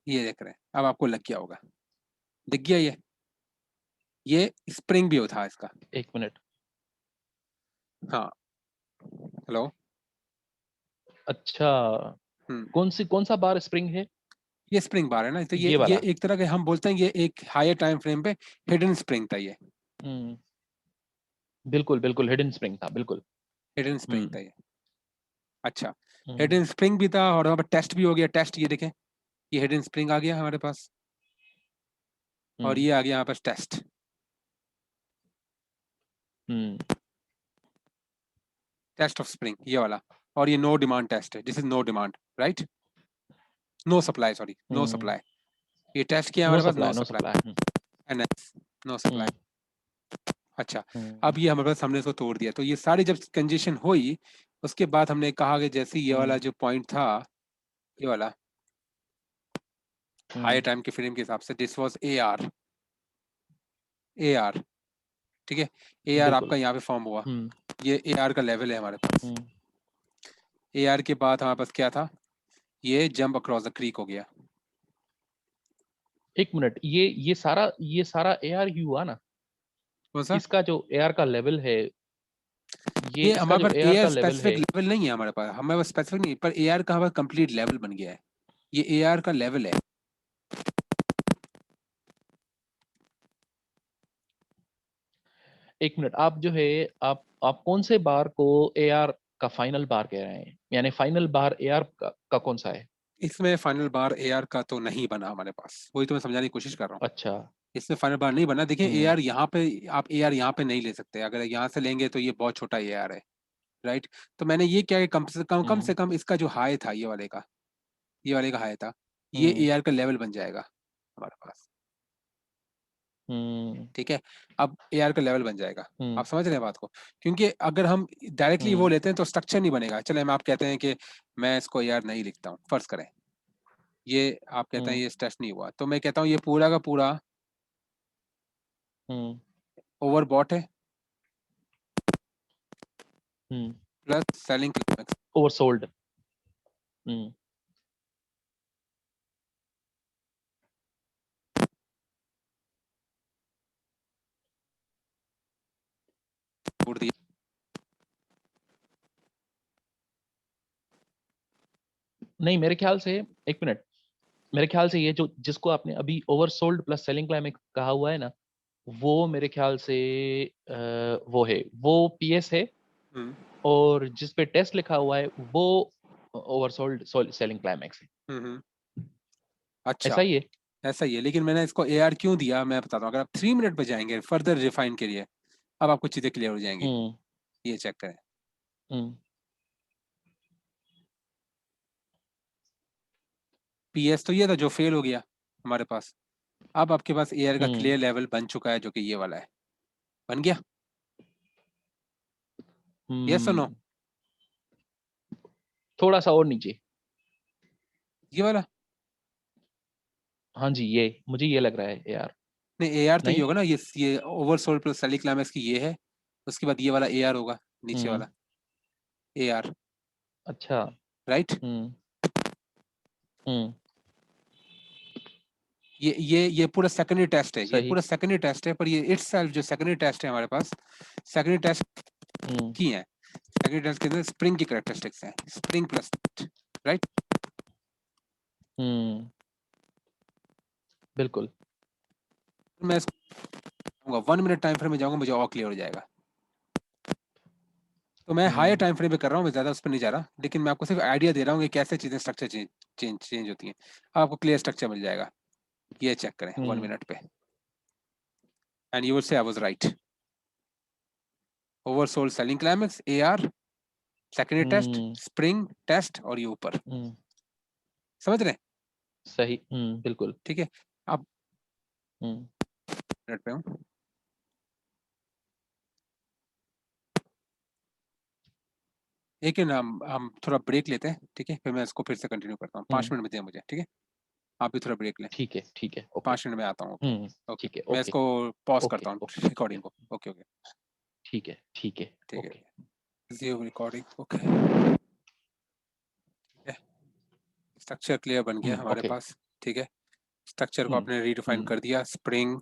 ये देख रहे हैं, अब आपको लग गया होगा, दिख गया ये स्प्रिंग भी था इसका। 1 मिनट। हाँ, हेलो। अच्छा, हम्म, कौन सा बार स्प्रिंग है? ये स्प्रिंग बार है ना, तो ये ये वाला। एक तरह के हम बोलते हैं, ये एक हायर टाइम फ्रेम पे हिडन स्प्रिंग था ये, हम्म बिल्कुल बिल्कुल, हिडन स्प्रिंग था, बिल्कुल। हिडन स्प्रिंग हम्म था ये। अच्छा, हम्म हिडन स्प्रिंग भी था, और वहाँ पर टेस्ट भी हो गया, टेस्ट ये देखें, ये हिडन स्प्रिंग आ गया हमारे पास, और हम्म ये आ गया यहाँ पर test, hmm test of spring ये वाला, और ये नो डिमांड टेस्ट है, this is no demand, right, no supply, sorry no hmm supply, ये टेस्ट किया नो हमारे पास, no supply, no supply, supply. NS, no supply. Hmm अच्छा, हम्म अब ये हमारे पास, हमने इसको तोड़ दिया, तो ये सारी जब कंजेशन हुई, उसके बाद हमने कहा कि जैसे ये वाला हम्म जो पॉइंट था, ये वाला हाई हम्म टाइम के फ्रेम के हिसाब से, this was A R, AR, ठीक है, AR आपका यहाँ पे फॉर्म हुआ, ये AR का लेवल है हमारे पास। AR के बाद हमारे पास क्या था, ये जंप अक्रॉस द क्रीक हो गया। एक मिनट, ये सारा AR ही हुआ ना? कौन सा? इसका जो AR का लेवल है, ये इसका हमारे जो पास AR AR का लेवल स्पेसिफिक है, लेवल नहीं है हमारे पास स्पेसिफिक नहीं, पर AR का हमारा कंप्लीट लेवल बन गया है, ये AR का लेवल है। एक मिनट, आप जो है, आप कौन से बार को AR का फाइनल बार कह रहे हैं? यानी फाइनल बार AR का कौन सा है? इसमें फाइनल बार AR का तो नहीं बना हमारे पास, वही तो मैं समझाने की कोशिश कर रहा हूँ। अच्छा। इसमें फाइनल बार नहीं बना। देखिए AR यहाँ पे, आप AR यहाँ पे नहीं ले सकते, अगर यहाँ से लेंगे तो ये बहुत छोटा AR है, राइट। तो मैंने ये क्या है, कम से कम इसका जो हाई था, ये वाले का हाई था, ये AR का लेवल बन जाएगा हमारे पास, ठीक है। अब AR का लेवल बन जाएगा, आप समझ रहे हैं बात को, क्योंकि अगर हम डायरेक्टली वो लेते हैं तो स्ट्रक्चर नहीं बनेगा। चले, हम आप कहते हैं कि मैं इसको AR नहीं लिखता हूँ, फर्ज करें ये आप कहते हैं ये स्ट्रेच नहीं हुआ, तो मैं कहता हूँ ये पूरा का पूरा ओवरबॉट है प्लस सेलिंग क्लाइमेक्स। ओवरसोल्ड। छोड़ दिया। नहीं, मेरे ख्याल से, एक मिनट, मेरे ख्याल से ये जो जिसको आपने अभी ओवरसोल्ड प्लस सेलिंग क्लाइमेक्स कहा हुआ है ना, वो मेरे ख्याल से वो है, वो PS है। हम्म और जिस पे टेस्ट लिखा हुआ है वो ओवरसोल्ड सेलिंग क्लाइमेक्स है। हम्म। अच्छा, ऐसा ही है। ऐसा ही है, लेकिन मैंने इसको AR क्यों दिया मैं बताता हूँ। अगर आप 3 मिनट पे जाएंगे फर्दर रिफाइन के लिए, अब आपको चीजें क्लियर हो जाएंगी, हम्म ये चेक करें। हम्म PS तो ये था जो फेल हो गया हमारे पास। अब आपके पास AR का हम्म क्लियर लेवल बन चुका है, जो कि ये वाला है, बन गया। यस और नो? हम्म थोड़ा सा और नीचे। ये वाला? हाँ जी, ये मुझे ये लग रहा है यार। नहीं, AR तो ये नहीं। होगा ना, ये ओवरसोल्ड प्लस सेली क्लाइमेक्स की ये है, उसके बाद ये वाला AR होगा, नीचे हम्म वाला AR, अच्छा। राइट। हम्म हम्म ये पूरा सेकेंडरी टेस्ट है, ये सही। पूरा सेकेंडरी टेस्ट है, पर ये इटसेल्फ जो सेकेंडरी टेस्ट है हमारे पास, सेकेंडरी टेस्ट हम्म की है, सेकेंडरी टेस्ट के अंदर स्प्रिंग की कैरेक्टरिस्टिक्स हैं, स्प्रिंग प्लस, राइट। हम्म बिल्कुल। मैं इसको 1 मिनट टाइम फ्रेम में जाऊंगा, मुझे और क्लियर हो जाएगा। तो मैं हायर हम्म टाइम फ्रेम पे कर रहा हूँ, मैं ज्यादा उस पर नहीं जा रहा, लेकिन मैं आपको सिर्फ आइडिया दे रहा हूँ कि कैसे चीजें स्ट्रक्चर चेंज होती हैं। अब आपको क्लियर स्ट्रक्चर मिल जाएगा, ये चेक करें 1 मिनट पे, and you will say I was right. Oversold selling climax, AR, secondary test, hmm spring test, और ये ऊपर, हम्म समझ रहे हैं? सही। बिल्कुल। ठीक है। अब हम्म मिनट पे हूँ, एक है ना, हम थोड़ा ब्रेक लेते हैं, ठीक है, फिर मैं इसको फिर से कंटिन्यू करता हूँ। 5 मिनट में दें मुझे, ठीक है, आप भी थोड़ा ब्रेक लें। ठीक है, ठीक है, ओके। 5 मिनट में आता हूँ, ओके। ओके, ठीक है, मैं ओके। इसको पॉज ओके, करता हूँ ओके, ओके, रिकॉर्डिंग को। ओके ओके, ठीक है, ठीक है, ठीक ओके। है, रिकॉर्डिंग, ओके। स्ट्रक्चर क्लियर बन गया हमारे ओके। पास, ठीक है। स्ट्रक्चर को हम्म आपने रीडिफाइन हम्म कर दिया, स्प्रिंग,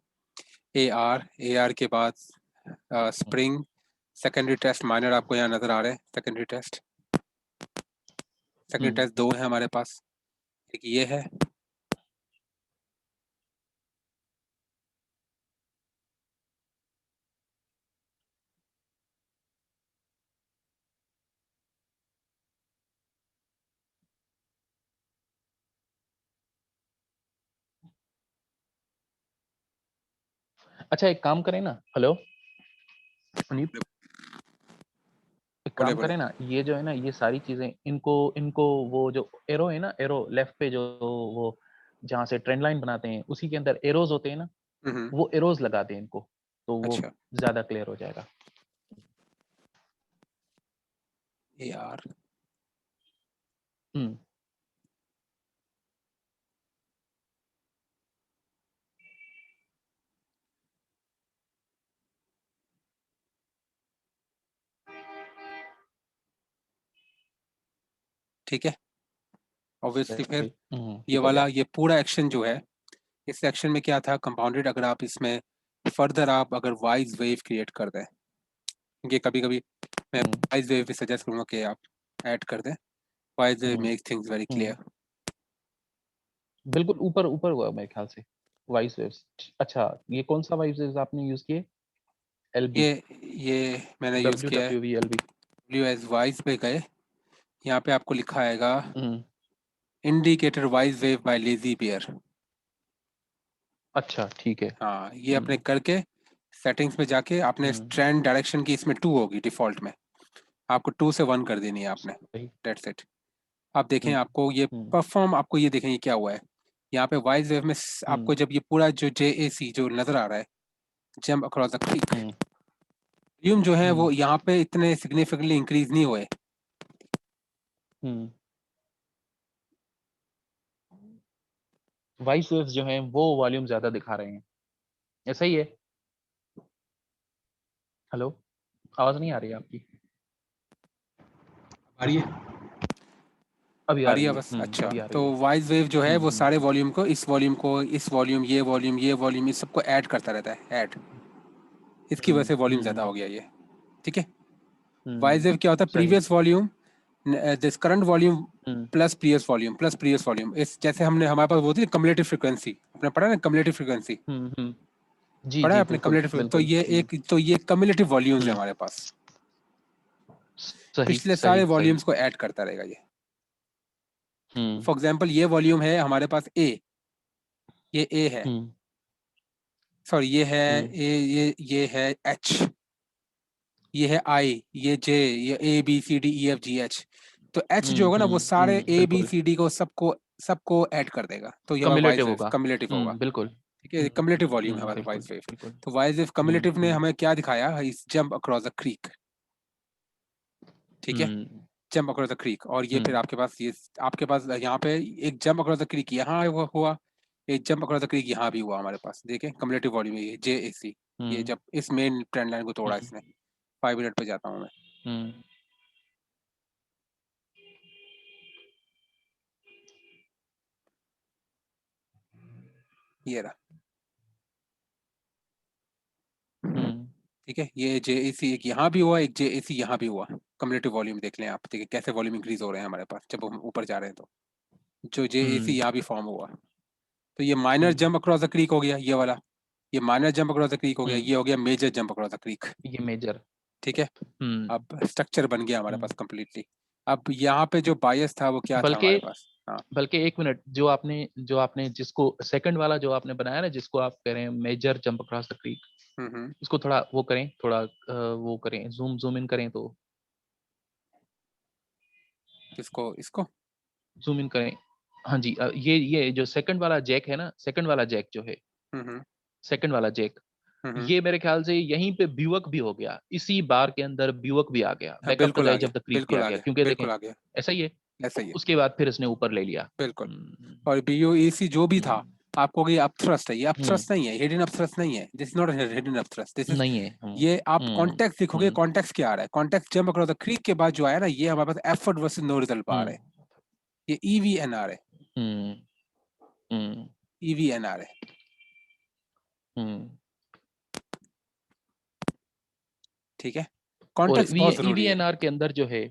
AR के बाद स्प्रिंग, सेकेंडरी टेस्ट माइनर आपको यहाँ नजर आ रहे हैं, सेकेंडरी टेस्ट, सेकेंडरी हम्म टेस्ट 2 है हमारे पास, एक ये है, अच्छा, एक काम करें ना, हेलो अनीप, एक बोले काम बोले। करें ना, ये जो है ना, ये सारी चीजें, इनको इनको वो जो एरो है ना, एरो लेफ्ट पे जो, वो जहाँ से ट्रेंड लाइन बनाते हैं उसी के अंदर एरोज होते हैं ना, हम्म। वो एरोज लगाते हैं इनको, तो वो अच्छा, ज्यादा क्लियर हो जाएगा। AR, हम्म ठीक है। ऑब्वियसली फिर ये वाला ये पूरा एक्शन जो है, इस एक्शन में क्या था, कंपाउंडेड। अगर आप इसमें फर्दर आप अगर वाइज वेव क्रिएट कर दें, क्योंकि कभी कभी मैं वाइज वेव भी सजेस्ट करूँगा कि आप ऐड कर दें। Wise wave make things very clear. बिल्कुल ऊपर ऊपर हुआ मेरे ख्याल से वाइस वेव्स। अच्छा, ये कौन सा वाइस वेव्स आपने यूज किए? एलबी, ये मैंने यूज किया है WWVLB। WS वाइज पे गए, यहाँ पे आपको लिखा आएगा indicator wise wave by lazy bear. अच्छा ठीक है। हाँ, ये अपने करके सेटिंग्स में जाके आपने स्ट्रैंड डायरेक्शन की इसमें 2 होगी डिफॉल्ट में, आपको 2 से 1 कर देनी है आपने। That's it. आप देखें आपको ये परफॉर्म, आपको ये देखें ये क्या हुआ है यहाँ पे वाइज वेव में। आपको जब ये पूरा जो JAC जो नजर आ रहा है, jump across the creek, volume जो है वो यहाँ पे इतने सिग्निफिकेंटली इंक्रीज नहीं हुए। वाइस वेव्स जो हैं वो वॉल्यूम ज्यादा दिखा रहे हैं, ऐसा ही है? हेलो, आवाज नहीं आ रही है आपकी? आ रही है? अभी आ आ रही है रही है। बस। अच्छा, अभी आ तो रही है। वाइज वेव जो है वो सारे वॉल्यूम को, इस वॉल्यूम को, इस वॉल्यूम, ये वॉल्यूम, ये वॉल्यूम, इस सबको ऐड करता रहता है, ऐड। इसकी वजह से वॉल्यूम ज़्यादा हो गया ये। ठीक है। वाइज वेव क्या होता है, सही। Previous volume this current volume plus previous volume plus previous volume. इस जैसे हमने हमारे पास वो थी कम्युलेटिव फ्रीक्वेंसी, आपने पढ़ा ना कम्युलेटिव फ्रीक्वेंसी, जी पढ़ा है जी, आपने बिल्कुल कम्युलेटिव? तो बिल्कुल। ये कम्युलेटिव वॉल्यूम्स है हमारे पास, सही पिछले सही सारे सही। वॉल्यूम्स को ऐड करता रहेगा ये। फॉर एग्जाम्पल ये वॉल्यूम है हमारे पास A, ये A है, सॉरी ये है ये है H, ये है I, ये J, ये ABCDEFGH। तो H जो होगा ना वो सारे बिल्कुल ABCD को सबको ऐड कर देगा, तो ये हमारा वाइज कम्युलेटिव वेव होगा। कम्युलेटिव होगा। बिल्कुल। ठीक है, कम्युलेटिव वॉल्यूम है हमारा बिल्कुल वाइज वेव। बिल्कुल। तो वाइज वेव कम्युलेटिव ने हमें क्या दिखाया, इस जंप अक्रॉस द क्रीक। ठीक है, जंप अक्रॉस द क्रीक। और ये फिर आपके पास ये, आपके पास यहाँ पे एक जंप अक्रॉस द क्रीक यहाँ हुआ, एक जंप अक्रॉस द क्रीक यहाँ भी हुआ हमारे पास। देखें कम्युलेटिव वॉल्यूम ये JAC, ये जब इस मेन ट्रेंड लाइन को तोड़ा इसने। 5 मिनट पे जाता हूँ मैं। ये रहा। ठीक है, ये JAC एक यहाँ भी हुआ, एक JAC यहाँ भी हुआ। कम्युलेटिव वॉल्यूम देख लें आप, ठीक है कैसे वॉल्यूम इंक्रीज हो रहे हैं हमारे पास जब हम ऊपर जा रहे हैं। तो जो JAC यहाँ भी फॉर्म हुआ, तो ये minor jump across the creek हो गया ये वाला, ये minor jump across the creek हो गया, ये हो गया major jump across the creek. ये मेजर। ठीक है, अब स्ट्रक्चर बन गया हमारे पास कंप्लीटली। अब यहाँ पे जो बायस था वो क्या था बल्कि हमारे पास? हाँ, बल्कि एक मिनट, जो आपने जिसको सेकंड वाला जो आपने बनाया ना, जिसको आप कह रहे हैं major jump across the creek, इसको थोड़ा वो करें, थोड़ा वो करें, जूम इन करें तो। किसको? इसको? जूम इन करें। हाँ जी, ये जो सेकंड वाला जैक है ना, सेकंड वाला जैक जो है, हम्म सेकंड वाला जैक, हम्म ये मेरे ख्याल से यहीं पे ब्यूअक भी हो गया, इसी बार के अंदर ब्यूअक भी आ गया, हाँ, बैकअप द बिल्कुल आ एज गया, ऑफ द क्रीक भी बिल्कुल आ आ गया, गया, क्योंकि देखें बिल्कुल आ गया। ऐसा ही है। ऐसा ही है, उसके बाद फिर इसने ऊपर ले लिया। बिल्कुल। और BUEC जो भी था, आपको ये अपथ्रस्ट है, ये हम्म, अपथ्रस्ट नहीं है, हिडन अपथ्रस्ट नहीं है, this is not hidden upthrust, this is, नहीं है। ये आप कॉन्टेक्स्ट देखोगे, कॉन्टेक्स्ट क्या आ रहा है, context jump across the creek के बाद जो आया ना, ये हमारे पास एफर्ट वर्सेस नो रिजल्ट बार है, ये EVNR है, हम्म हम्म EVNR है। हम्म ठीक है, और कॉन्टेक्स्ट बहुत जरूरी है। ईवीएनआर के अंदर जो है,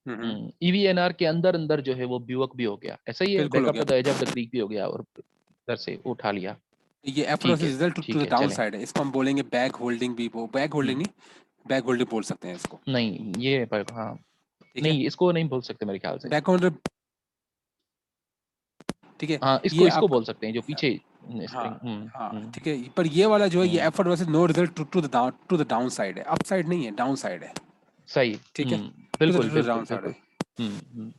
हम्म, ईवीएनआर के अंदर अंदर जो है वो ब्यूअक भी हो गया, ऐसा ही है, बिल्कुल हो बैकअप गया। To the edge of the creek भी हो गया, और उधर से उठा लिया। ये एफर्ट ठीक वर्सेस है रिजल्ट टू ठीक द है, डाउन चलें। साइड है, इसको हम बोलेंगे बैक होल्डिंग भी, वो बैक होल्डिंग हम्म, नहीं, बैक होल्डिंग बोल सकते हैं इसको। नहीं ये हाँ, ठीक है, नहीं इसको नहीं बोल सकते मेरे ख्याल से। Back holding. ठीक है, हाँ, ये इसको इसको आप, बोल सकते हैं जो पीछे हाँ स्प्रिंग। हाँ ठीक है, पर ये वाला जो है ये hmm, effort versus no result to the downside है, अप साइड नहीं है, डाउन साइड है। सही। ठीक है, बिल्कुल टू द बिल्कुल डाउन साइड है। बिल्कुल। हम्म हम्म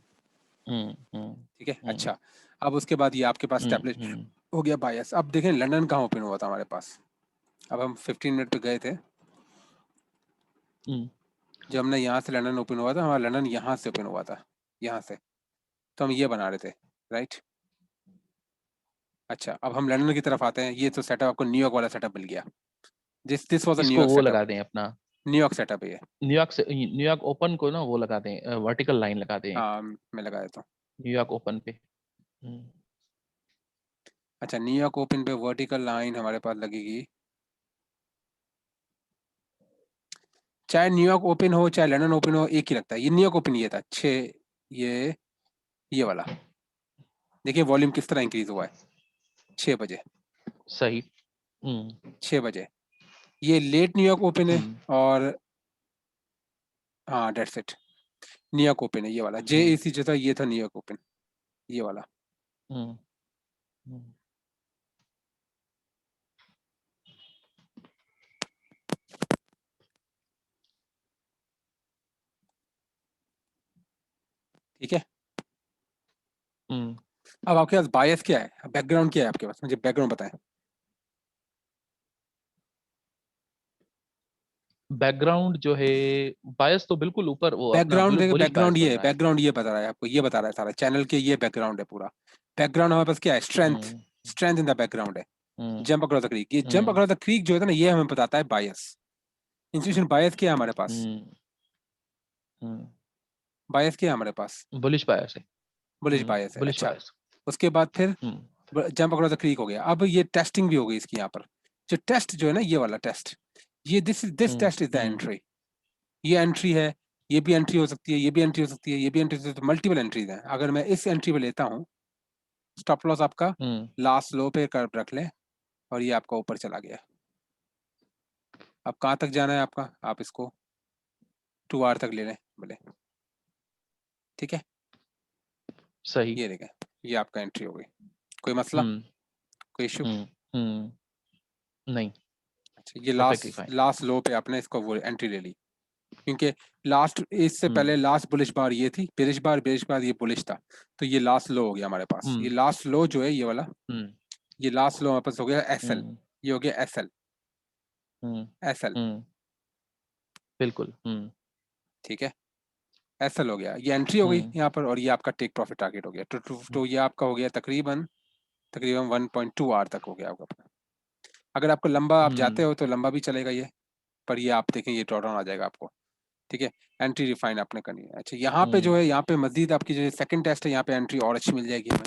हम्म हम्म ठीक है, हम्म अच्छा। अब उसके बाद ये आपके पास टैबलेट हम्म हो गया बायस। अब देखें लंदन कहाँ ओपन हुआ था हमारे पास। अब हम 15 मिनट पे गए थे, हम्म जब हमने यहाँ से लंदन ओपन हुआ था, हमारा लंदन यहाँ से ओपन हुआ था, यहाँ से। तो हम ये बना रहे थे, राइट। अच्छा, अब हम लंदन की तरफ आते हैं। ये तो सेटअप आपको न्यूयॉर्क वाला सेटअप मिल गया, दिस वाज अ इसको न्यूयॉर्क वो सेटअप। लगा दें अपना, न्यूयॉर्क सेटअप है ये। न्यूयॉर्क ओपन को ना वो लगाते हैं, वर्टिकल लाइन लगाते हैं हाँ मैं लगा देता हूँ। न्यूयॉर्क ओपन पे। अच्छा न्यूयॉर्क ओपन पे वर्टिकल लाइन हमारे पास लगेगी, चाहे न्यूयॉर्क ओपन हो चाहे लंदन ओपन हो एक ही लगता है। ये न्यूयॉर्क ओपन ये था 6, ये वाला देखिए वॉल्यूम किस तरह इंक्रीज हुआ है 6 बजे। सही। 6 बजे ये लेट न्यूयॉर्क ओपन है और हाँ डेट्स इट, न्यूयॉर्क ओपन है ये वाला। JAC जो था ये था न्यूयॉर्क ओपन, ये वाला। ठीक है। अब आपके पास बायस क्या है, बैकग्राउंड क्या है आपके पास, मुझे बैकग्राउंड बताएं। बैकग्राउंड जो है, बायस तो बिल्कुल ऊपर वो अपना बैकग्राउंड देखिए, बुलिश बैकग्राउंड बायस ये बन है, रहा है। बैकग्राउंड ये बता रहा है आपको, ये बता रहा है सारा चैनल के, ये बैकग्राउंड है पूरा। बैकग्राउंड हमारे पास क्या है, strength, strength in the background है। जंप अक्रॉस द क्रीक, ये जंप अक्रॉस द क्रीक जो है ना ये हमें बताता है बायस। इंस्टीट्यूशन बायस क्या है हमारे पास, बायस क्या है हमारे पास, बुलिश बायस है। बुलिश बायस है। बुलिश अच्छा बायस। उसके बाद फिर जंप अक्रॉस द क्रीक हो गया। अब ये टेस्टिंग भी हो गई इसकी, यहाँ पर जो टेस्ट जो है ना ये वाला टेस्ट, ये this test is the entry, ये एंट्री है, ये भी एंट्री हो सकती है, ये भी एंट्री हो सकती है, ये भी एंट्री हो सकती है, तो मल्टीपल एंट्रीज हैं। अगर मैं इस एंट्री पे लेता हूँ, स्टॉप लॉस आपका लास्ट लो पे कर रख लें और ये आपका ऊपर चला गया। अब कहाँ तक जाना है आपका, आप इसको 2R तक ले लें बोले, ठीक है। सही। ये देखें ये आपका एंट्री हो गई, कोई मसला, कोई इशू नहीं। अच्छा ये परफेक्टली फाइन। लास्ट लो पे आपने इसको वो एंट्री ले ली, क्योंकि लास्ट इससे पहले लास्ट बुलिश बार ये थी, बेरिश बार ये बुलिश था, तो ये लास्ट लो हो गया हमारे पास। ये लास्ट लो जो है ये वाला, ये लास्ट लो हमारे पास हो गया SL, ये हो गया SL, SL बिल्कुल। ठीक है, SL हो गया, ये एंट्री हो गई यहाँ पर, और ये आपका टेक प्रॉफिट टारगेट हो गया। तो ये आपका हो गया तकरीबन 1.2R तक हो गया आपका। अगर आपको लंबा आप जाते हो तो लंबा भी चलेगा ये, पर ये आप देखें ये ड्रॉडाउन आ जाएगा आपको, ठीक है। एंट्री रिफाइन आपने करनी है। अच्छा यहाँ पे जो है, यहाँ पे मजीद आपकी जो सेकंड टेस्ट है, यहाँ पे एंट्री और अच्छी मिल जाएगी हमें।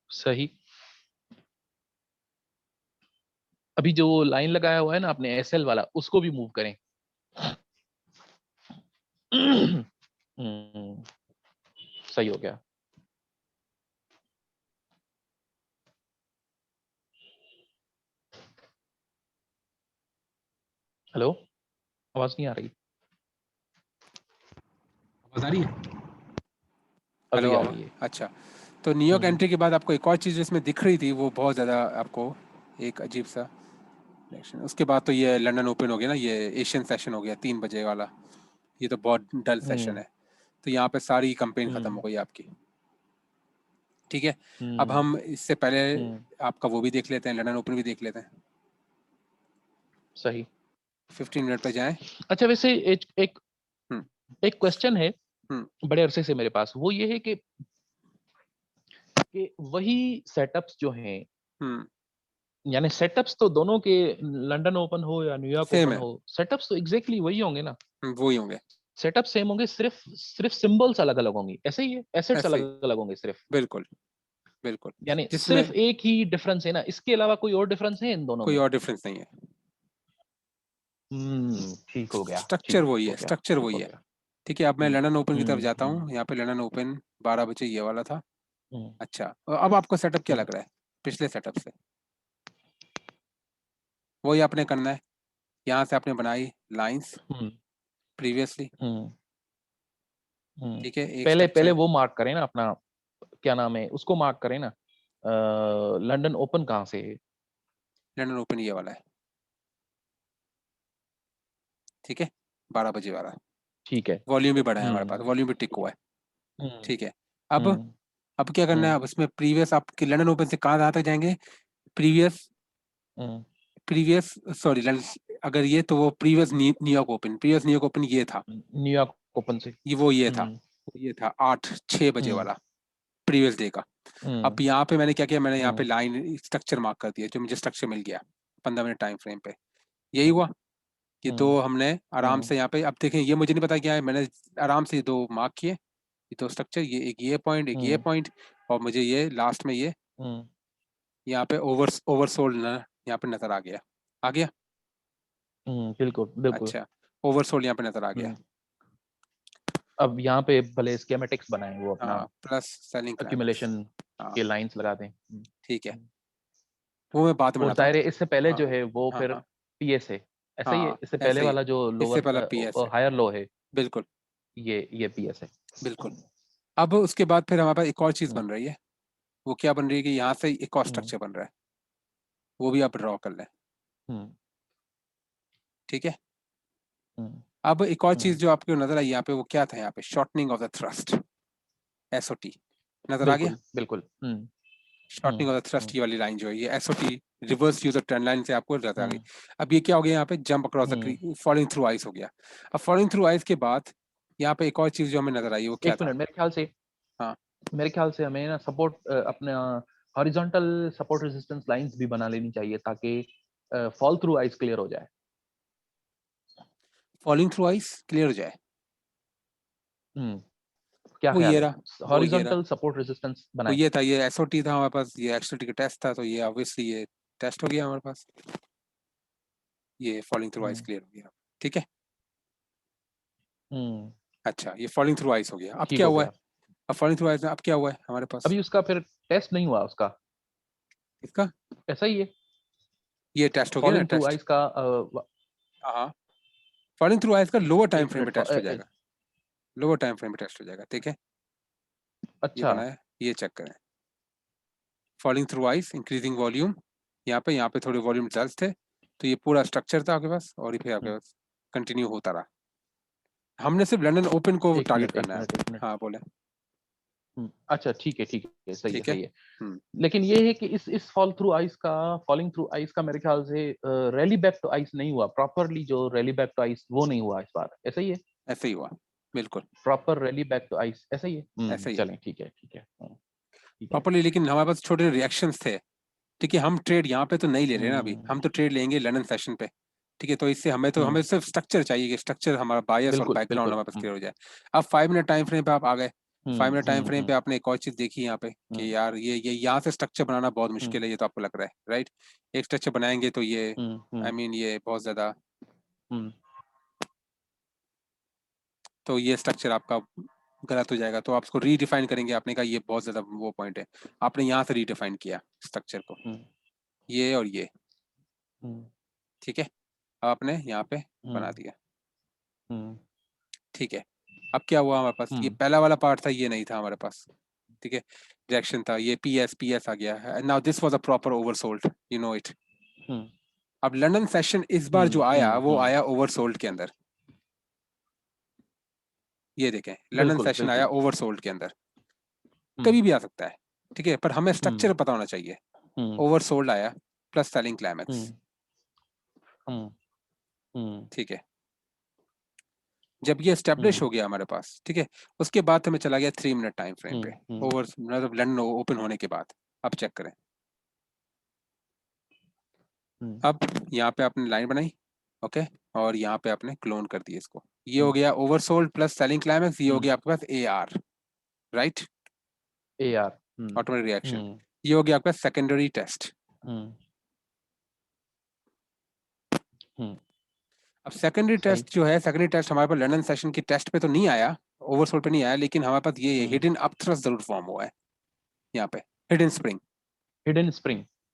सही। अभी जो लाइन लगाया हुआ है ना आपने SL वाला, उसको भी मूव करें। सही हो गया। हेलो, आवाज नहीं आ रही। आवाज आ रही है? अभी हेलो आ रही है। अच्छा, तो न्यूयॉर्क एंट्री के बाद आपको एक और चीज़ इसमें दिख रही थी, वो बहुत ज़्यादा आपको एक अजीब सा रिएक्शन। उसके बाद तो ये लंदन ओपन हो गया ना, ये एशियन सेशन हो गया 3 बजे वाला, ये तो बहुत डल सेशन है। तो यहाँ पे सारी कंपेन ख़त्म हो गई आपकी, ठीक है। अब हम इससे पहले आपका वो भी देख लेते हैं, लंदन ओपन भी देख लेते हैं। सही। 15 मिनट पे जाएं। अच्छा वैसे एक क्वेश्चन है बड़े अरसे से मेरे पास, वो ये है कि वही सेटअप्स जो हैं, यानी सेटअप्स तो दोनों के, लंदन ओपन हो या न्यूयॉर्क ओपन हो, सेटअप्स तो एग्जैक्टली वही होंगे ना। वही होंगे, सेटअप सेम होंगे, सिर्फ सिंबल्स अलग अलग होंगी, ऐसे ही है, एसेट्स ऐसे ही, अलग अलग होंगे सिर्फ। बिल्कुल बिल्कुल, यानी जिसमें सिर्फ एक ही डिफरेंस है ना, इसके अलावा कोई और डिफरेंस है इन दोनों कोई में? और डिफरेंस नहीं है। ठीक हो गया, स्ट्रक्चर वही हो है, गया, स्ट्रक्चर ठीक वही हो है, गया। ठीक है। अब मैं लंदन ओपन की तरफ जाता हम्म हूँ, यहाँ पे लंदन ओपन 12 बजे ये वाला था। हम्म अच्छा अब आपको सेटअप क्या हम्म लग रहा है पिछले सेटअप से? वही आपने करना है, यहाँ से आपने बनाई लाइंस प्रीवियसली, ठीक है। एक पहले स्ट्रक्चर वो मार्क करें ना अपना, क्या नाम है उसको मार्क करें ना, लंदन ओपन कहाँ से है? लंदन ओपन ये वाला है, ठीक है, 12 बजे वाला। ठीक है। वॉल्यूम भी बड़ा है हमारे पास, वॉल्यूम भी टिक हुआ है, ठीक है। अब अब क्या करना है, अब इसमें प्रीवियस आपके लंदन ओपन से कहाँ तक जाएंगे, प्रीवियस प्रीवियस सॉरी अगर ये तो वो प्रीवियस न्यूयॉर्क ओपन ये था, न्यूयॉर्क ओपन से ये था 6 बजे वाला प्रीवियस डे का। अब यहाँ पे मैंने क्या किया, मैंने यहाँ पे लाइन स्ट्रक्चर मार्क कर दिया, जो मुझे स्ट्रक्चर मिल गया 15 मिनट टाइम फ्रेम पे। यही हुआ, ये दो हमने आराम से यहाँ पे, अब देखें ये मुझे नहीं पता क्या है, मैंने आराम से 2 मार्क किए, ये 2 स्ट्रक्चर, ये एक ये पॉइंट, एक ये पॉइंट, और मुझे ये लास्ट में ये यहाँ पे ओवरसोल्ड यहाँ पे नजर आ गया। बिल्कुल बिल्कुल। अच्छा, ओवरसोल्ड यहाँ पे नजर आ गया। अब यहाँ पे भले स्कीमेटिक्स बनाए, वो अपना प्लस सेलिंग एक्यूमुलेशन के लाइंस लगा दें, ठीक है, वो मैं बात में और जाहिर है इससे पहले जो है वो फिर पीएस है, ऐसा ही है, इससे पहले वाला जो लोअर हायर लो है, बिल्कुल ये पीएस है, बिल्कुल। अब उसके बाद फिर हमारे पास एक और चीज बन रही है, वो क्या बन रही है कि यहाँ से एक और स्ट्रक्चर बन रहा है, वो भी आप ड्रॉ कर लें, ठीक है। अब एक और चीज जो आपको नजर आई यहाँ पे, वो क्या था, यहाँ पे shortening of the thrust, SOT नजर आ गया, बिल्कुल। शॉर्टनिंग ऑफ द थ्रस्ट की वाली लाइन जो है, ये SOT reverse user trend line से आपको नजर आ गई। अब ये क्या हो गया, यहाँ पे jump across the falling through ice हो गया। अब फॉलिंग थ्रू आइस के बाद यहाँ पे एक और चीज जो हमें नजर आई, वो क्या था, मेरे ख्याल से हमें ना सपोर्ट अपने हॉरिजॉन्टल सपोर्ट रेजिस्टेंस लाइंस भी बना लेनी चाहिए, ताकि फॉल थ्रू आइस क्लियर हो जाए, फॉलिंग थ्रू आइस क्लियर हो जाए। क्या ख्याल है? हॉरिजॉन्टल सपोर्ट रेजिस्टेंस तो बनाए, ये था, ये एसओटी था हमारे पास, ये एक्सओटी का टेस्ट था, तो ये ऑब्वियसली ये टेस्ट हो गया हमारे पास, ये फॉलिंग थ्रू आइस क्लियर हो गया, ठीक है। अच्छा, ये फॉलिंग थ्रू आइस हो गया। अब क्या हुआ है, अब फॉलिंग थ्रू आइस में अब क्या हुआ है हमारे पास, अभी उसका फिर टेस्ट नहीं हुआ उसका, इसका ऐसा ही है, ये टेस्ट हो गया ना, फॉलिंग थ्रू आइस का हाँ, फॉलिंग थ्रू आइस का लोअर टाइम फ्रेम पे टेस्ट हो जाएगा, लोअर टाइम फ्रेम पे टेस्ट हो जाएगा, ठीक है। ये अच्छा, बनाया, ये चेक करें, falling through ice, increasing volume, यहाँ पे थोड़े वॉल्यूम रिजल्ट्स थे, तो ये पूरा स्ट्रक्चर था आपके पास, और ये फिर आपके पास कंटिन्यू होता रहा। हमने सिर्फ लंदन ओपन को टारगेट करना है। हाँ बोले। अच्छा ठीक है सही ठीक है, सही है। लेकिन ये है कि इस फॉलिंग थ्रू आइस का मेरे ख्याल से रैली बैक टू आइस नहीं हुआ प्रॉपरली, जो रैली बैक टू आइस वो नहीं हुआ इस बार, ऐसा ही है? ऐसे ही हुआ, बिल्कुल proper rally back to ice, ऐसा ही है। ऐसे ही चलें, ठीक है प्रॉपरली। लेकिन हमारे पास छोटे रिएक्शंस थे, ठीक है। हम ट्रेड यहाँ पे तो नहीं ले रहे ना अभी, हम तो ट्रेड लेंगे लंदन सेशन पे, ठीक है। तो इससे हमें सिर्फ स्ट्रक्चर चाहिए, कि स्ट्रक्चर हमारा बायस और बैकग्राउंड हमारे पास क्लियर हो जाए। अब 5 मिनट टाइम फ्रेम पे आप आ गए, 5 मिनट टाइम फ्रेम पे आपने एक और चीज देखी यहाँ पे, कि यार ये यहाँ से स्ट्रक्चर बनाना बहुत मुश्किल है, ये तो आपको लग रहा है, राइट। एक स्ट्रक्चर बनाएंगे तो ये आई मीन ये बहुत ज्यादा, तो ये स्ट्रक्चर आपका गलत हो जाएगा, तो आप उसको रीडिफाइन करेंगे। आपने कहा ये बहुत ज्यादा वो पॉइंट है, आपने यहाँ से रीडिफाइन किया स्ट्रक्चर को, ये और ये, ठीक है। आपने यहाँ पे बना दिया, ठीक है। अब क्या हुआ हमारे पास, ये पहला वाला पार्ट था, ये नहीं था हमारे पास, ठीक है। रिएक्शन था, ये पीएस आ गया। Now this was a proper oversold, you know it. अब लंदन सेशन इस बार जो आया, वो आया ओवरसोल्ड के अंदर, ये देखें, लंदन सेशन आया ओवरसोल्ड के अंदर, कभी भी आ सकता है, ठीक है। पर हमें स्ट्रक्चर पता होना चाहिए। ओवरसोल्ड आया प्लस सेलिंग क्लाइमैक्स, ठीक है। जब ये एस्टेब्लिश हो गया हमारे पास, ठीक है, उसके बाद हमें चला गया 3 मिनट टाइम फ्रेम पे, ओवर मतलब लंदन ओपन होने के बाद। अब चेक करें, अब यहाँ पे आपने लाइन बनाई, ओके, और यहाँ पे आपने क्लोन कर दिया इसको, ये हो गया ओवरसोल्ड प्लस सेलिंग क्लाइमैक्स, ये हो गया आपके पास AR, right, AR automatic reaction. ये हो गया आपका सेकेंडरी टेस्ट। अब सेकेंडरी टेस्ट जो है, सेकेंडरी टेस्ट हमारे पास लंदन सेशन की टेस्ट पे तो नहीं आया, ओवरसोल्ड पे नहीं आया, लेकिन हमारे पास ये हिडन अप थ्रस्ट जरूर फॉर्म हुआ है यहाँ पे, हिडन स्प्रिंग,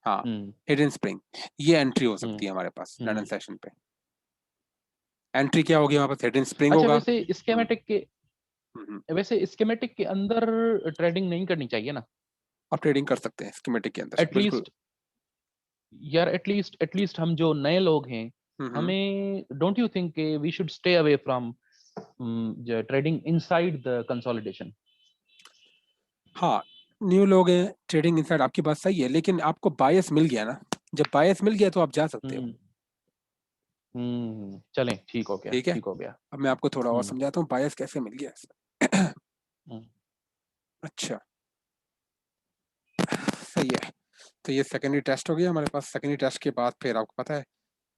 हाँ, हिडन स्प्रिंग, ये एंट्री हो सकती है हमारे पास लंदन सेशन पे। एंट्री क्या होगी हमारे पास, हिडन स्प्रिंग होगा। वैसे स्कीमेटिक के अंदर ट्रेडिंग नहीं करनी चाहिए ना? आप ट्रेडिंग कर सकते हैं स्कीमेटिक के अंदर, बिल्कुल यार। एटलीस्ट हम जो नए लोग हैं, हमें don't you think we should stay away from trading inside the consolidation? हाँ, न्यू लोग हैं, ट्रेडिंग इनसाइड, आपकी बात सही है, लेकिन आपको बायस मिल गया ना, जब बायस मिल गया तो आप जा सकते हो। चलें, ठीक हो गया, ठीक है, ठीक हो गया। अब मैं आपको थोड़ा और समझाता हूँ बायस कैसे मिल गया ऐसा। अच्छा, सही है। तो ये सेकेंडरी टेस्ट हो गया हमारे पास। सेकेंडरी टेस्ट के बाद फिर आपको पता है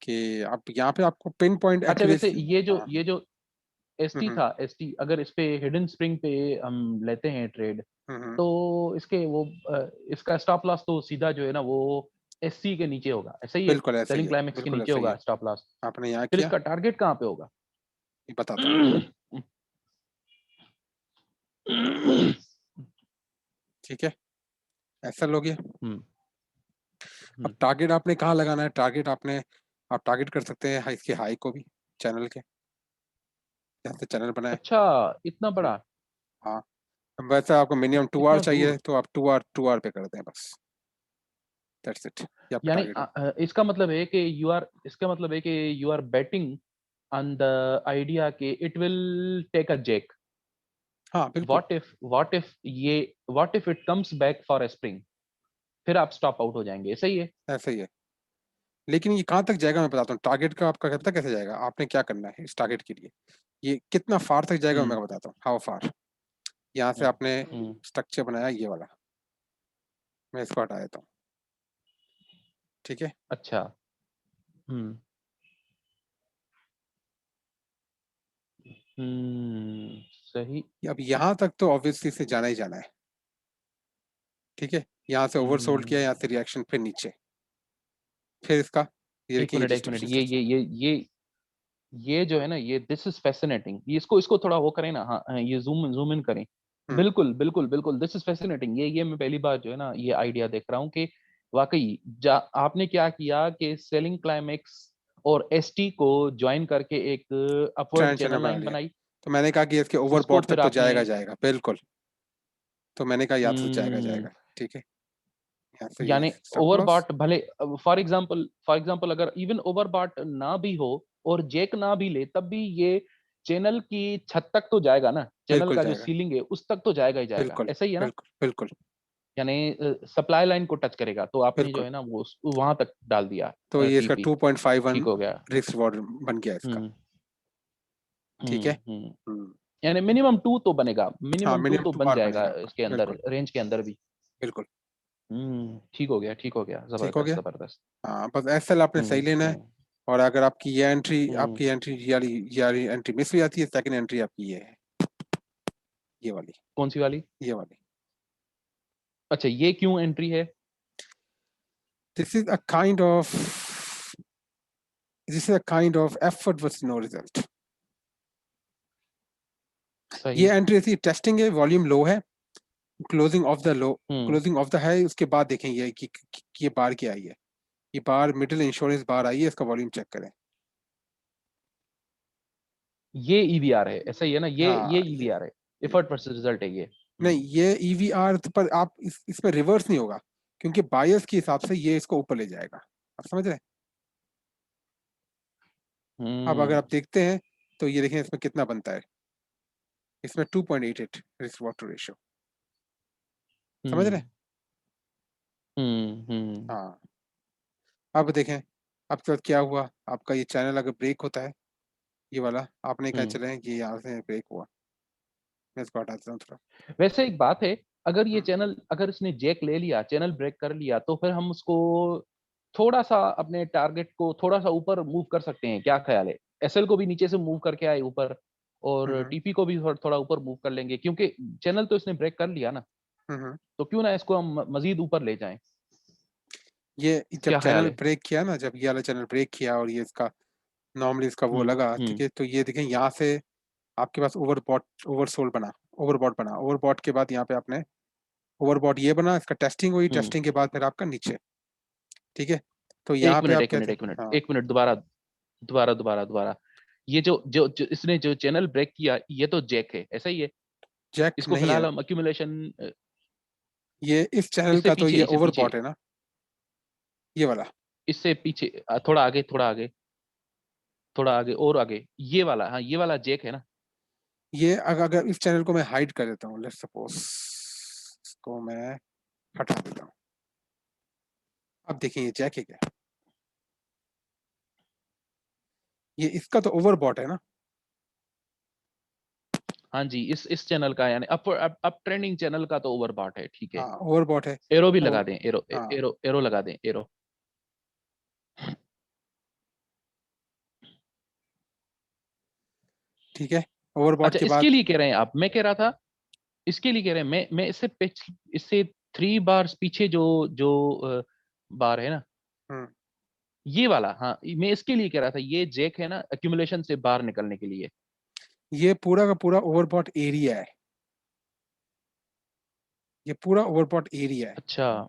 कि आप यहाँ पे आपको पिन पॉइंट अच्छा, वैसे एक्यूरेसी। ये जो एसटी हम्म था, एसटी अगर इस पे हिडन स्प्रिंग पे हम लेते हैं ट्रेड, हम्म तो इसके वो इसका स्टॉप लॉस तो सीधा जो है ना वो एससी के नीचे होगा, ऐसा ही है? बिल्कुल ऐसा ही सेलिंग है, क्लाइमेक्स के बिल्कुल नीचे ऐसा ही होगा है। Stop loss. आपने यहाँ फिर किया, इसका टारगेट कहाँ पे होगा? ये बताता हूँ। ठीक है, ऐसा हो गया। हम्म, अब टारगेट आपने कहाँ लगाना है? टारगेट आपने, आप टारगेट कर सकते हैं इसके हाई को भी, चैनल के, जहाँ से चैनल बनाए। अच्छा, इतना बड़ा? हाँ, वैसे आपको मिनिमम 2 आवर इतना चाहिए दूर? तो आप 2 आवर पे कर दें बस, दैट्स इट, ये आपका यानी टारगेट है। इसका मतलब है कि you are betting on the idea कि it will take a jerk. हाँ बिल्कुल, what if it comes back for a spring, फिर आप स्टॉप आउट हो जाएंगे, सही है? ऐसा ही है। लेकिन ये कहाँ तक जाएगा मैं बताता हूँ। टारगेट का आपका पता कैसे जाएगा, आपने क्या करना है इस टारगेट के लिए, ये कितना फार तक जाएगा हम्म मैं बताता हूँ, हाउ फार। यहाँ से हम्म आपने हम्म, स्ट्रक्चर बनाया ये वाला, मैं इसको हटा देता हूँ, ठीक है। अच्छा। हम्म सही। अब यहाँ तक तो ऑब्वियसली से जाना ही जाना है, ठीक है। यहाँ से ओवरसोल्ड किया, हम्म, यहाँ से रिएक्शन, फिर नीचे, फिर इसका, ये एक देखिए ये मिनट, एक मिनट, डिस्ट्रीब्यूशन स्ट्रक्चर। ये जो है ना, ये दिस इज फैसिनेटिंग। इसको इसको थोड़ा वो करें ना, हाँ हाँ, ये जूम इन करें। हम्म, बिल्कुल बिल्कुल बिल्कुल, दिस इज फैसिनेटिंग। ये मैं पहली बार जो है ना ये आइडिया देख रहा हूँ कि वाकई आपने क्या किया कि सेलिंग क्लाइमेक्स और एसटी को ज्वाइन करके एक अपवर्ड ट्रेंड चैनल चैनल बना लाइन लिया। बनाई। तो मैंने कहा कि इसके इसको ओवरबॉट तक फिर तो आपने जाएगा जाएगा बिल्कुल, तो मैंने कहा यहाँ से तो जाएगा हम्म, जाएगा, ठीक है। यहाँ से ये यानी स्टॉप लॉस। ओवरबॉट भले, फॉर एग्जांपल अगर इवन ओवरबॉट ना भी हो और जेक ना भी ले, तब भी ये चैनल की छत तक तो जाएगा ना, चैनल बिल्कुल का जो जाएगा, सीलिंग है उस तक तो जाएगा ही जाएगा, बिल्कुल ऐसा ही है ना? बिल्कुल बिल्कुल यानी सप्लाई लाइन को टच करेगा, तो आपने जो बिल्कुल। है ना वो वहां तक डाल दिया तो ये इसका टीपी। 2.51 ठीक हो गया। रिस्क रिवॉर्ड बन गया इसका, हम्म ठीक है। हम्म, हम्म, यानी मिनिमम 2 तो बनेगा, हाँ मिनिमम 2 मिनिमम तो 2 बन आवर जाएगा बनेगा आपका, इसके अंदर, बिल्कुल रेंज के अंदर भी। बिल्कुल। ठीक हो गया, ठीक हो गया, ठीक हो जबरदस्त गया। जबरदस्त। हाँ बस एसएल आपने सही लेना है। हम्म और अगर आपकी ये एंट्री, हम्म, आपकी एंट्री ये वाली एंट्री मिस हो जाती है, सेकंड एंट्री आपकी ये है, ये वाली, कौन सी वाली? ये वाली। अच्छा, ये क्यों एंट्री है? This is a kind of, this is a kind of effort versus no result. सही। ये एंट्री ऐसी टेस्टिंग है, वॉल्यूम लो है, closing of the low, hmm closing of the है, उसके बाद देखें ये कि ये बार क्या आई है, ये बार मिडिल इंश्योरेंस बार आई है, इसका वॉल्यूम चेक करें। ये ईवीआर है, ऐसा ही है ना? ये हाँ ईवीआर है, ये एफर्ट वर्सेस रिजल्ट है ये। नहीं, ये ईवीआर पर आप इसमें रिवर्स नहीं होगा, क्योंकि बायस के हिसाब से ये इसको ऊपर ले जाएगा, आप समझ रहे हैं। अब अगर हम्म आप देखते हैं तो ये देखें इसमें कितना बनता है, इसमें 2.88 रिस्क वाटर रेशियो, समझ रहे हैं। हम्म हम्म। हाँ, अब देखें आपके साथ क्या हुआ, आपका ये चैनल अगर ब्रेक होता है, ये वाला, आपने कहा हम्म चले ये यहाँ से ब्रेक हुआ, मैं इसको हटा देता हूँ थोड़ा। वैसे एक बात है, अगर ये हम्म, चैनल, अगर इसने जैक ले लिया, चैनल ब्रेक कर लिया, तो फिर हम उसको थोड़ा सा अपने टारगेट को थोड़ा सा ऊपर मूव कर सकते हैं, क्या ख्याल है? एसएल को भी नीचे से मूव करके आए ऊपर, और हम्म, टीपी को भी थोड़ा ऊपर मूव कर लेंगे, क्योंकि चैनल तो इसने ब्रेक कर लिया ना, हम्म। तो क्यों ना इसको हम मजीद ऊपर ले जाएं? ये जब क्या ख्याल चैनल है? ब्रेक किया ना, जब ये वाला चैनल ब्रेक किया और ये इसका नॉर्मली इसका वो लगा, ठीक हम्म है, तो ये देखें यहाँ से आपके पास ओवरबॉट, ओवरसोल्ड बना, ओवरबॉट बना, ओवरबॉट के बाद यहाँ पे आपने ओवरबॉट ये बना, इसका टेस्टिंग हुई, हम्म टेस्टिंग के बाद फिर आपका नीचे, ठीक है। तो यहाँ पे आप कहते हैं हाँ, एक मिनट, दोबारा दोबारा दोबारा दोबारा। ये जो इसने जो चैनल ब्रेक किया, ये तो जैक है, ऐसा ही है? जैक इसको नहीं है, फिलहाल हम अक्यूमुलेशन, ये इस चैनल का तो ये इससे पीछे, ओवरबॉट है ना, ये वाला। इससे पीछे, थोड़ा आगे, थोड़ा आगे, थोड़ा आगे और आगे, ये वाला, हाँ ये वाला जैक है ना? ये अगर इस चैनल को मैं हाइड कर देता हूँ, लेट्स सपोज इसको मैं हटा देता हूँ, अब देखिए ये जैक है क्या, ये इसका तो ओवरबॉट है ना। हाँ जी, इस चैनल का यानी अप ट्रेंडिंग चैनल का तो ओवरबॉट है, ठीक है। हाँ ओवरबॉट है। एरो भी तो लगा दें, एरो हाँ एरो एरो लगा दें, एरो। ठीक है, ओवरबॉट अच्छा, के बाद इसके लिए कह रहे हैं आप? मैं कह रहा था इसके लिए कह रहे हैं, मैं इससे 3 बार पीछे जो जो बार है ना, हम्म, ये वाला, हाँ, मैं इसके लिए कह रहा था, ये जैक है ना एक्यूमुलेशन से बाहर निकलने के लिए। ये पूरा का पूरा ओवरबॉट एरिया है, ये पूरा ओवरबॉट एरिया है। अच्छा।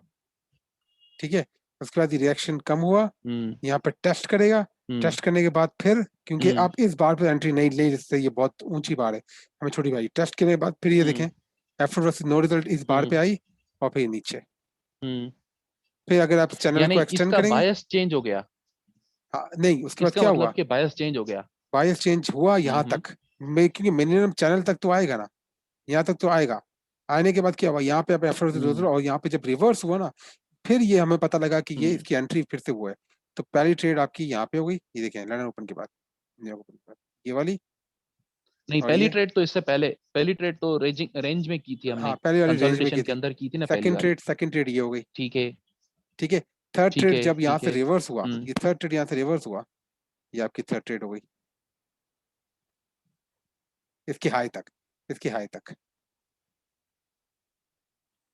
ठीक है, उसके बाद रिएक्शन कम हुआ, हम्म यहाँ पे टेस्ट करेगा। हम्म टेस्ट करने के बाद फिर, क्योंकि हम्म आप इस बार पे एंट्री नहीं ले सकते, ये बहुत ऊंची बार है, हमें छोटी बार। टेस्ट करने के बाद फिर ये देखें, हम्म एफर्ट वर्सेस नो रिजल्ट इस बार पे हम्म आई, और फिर नीचे। हम्म फिर अगर आप चैनल यानी को एक्सटेंड इसका करेंगे, बायस चेंज हो गया। हाँ नहीं, उसके बाद इसका क्या मतलब हुआ, कि बायस चेंज हो गया। बायस चेंज हुआ यहाँ हम्म। तक। क्योंकि मिनिमम चैनल तक तो आएगा ना, यहाँ तक तो आएगा। आने के बाद क्या हुआ, यहाँ पे आप एफर्ट हम्म और यहाँ पे जब रिवर्स हुआ ना, फिर ये हमें पता लगा कि ये हम्म इसकी एंट्री फिर से हुआ है। तो पहली ट्रेड आपकी यहाँ पे हो गई, ये देखें लंदन ओपन के बाद, न्यूयॉर्क ओपन के बाद, ये वाली। नहीं, और ये, पहली ट्रेड तो रेंज में की थी हमने, हाँ पहली वाली रेंज में कंसोलिडेशन की के थी। अंदर की थी ना पहली वाली। सेकंड ट्रेड ये हो गई। ठीक है ठीक है, थर्ड ठीक ट्रेड है जब यहाँ ठीक से है। रिवर्स हुआ, हम्म ये थर्ड ट्रेड यहाँ से रिवर्स हुआ, ये आपकी थर्ड ट्रेड हो गई, इसकी हाई तक, इसकी हाई तक।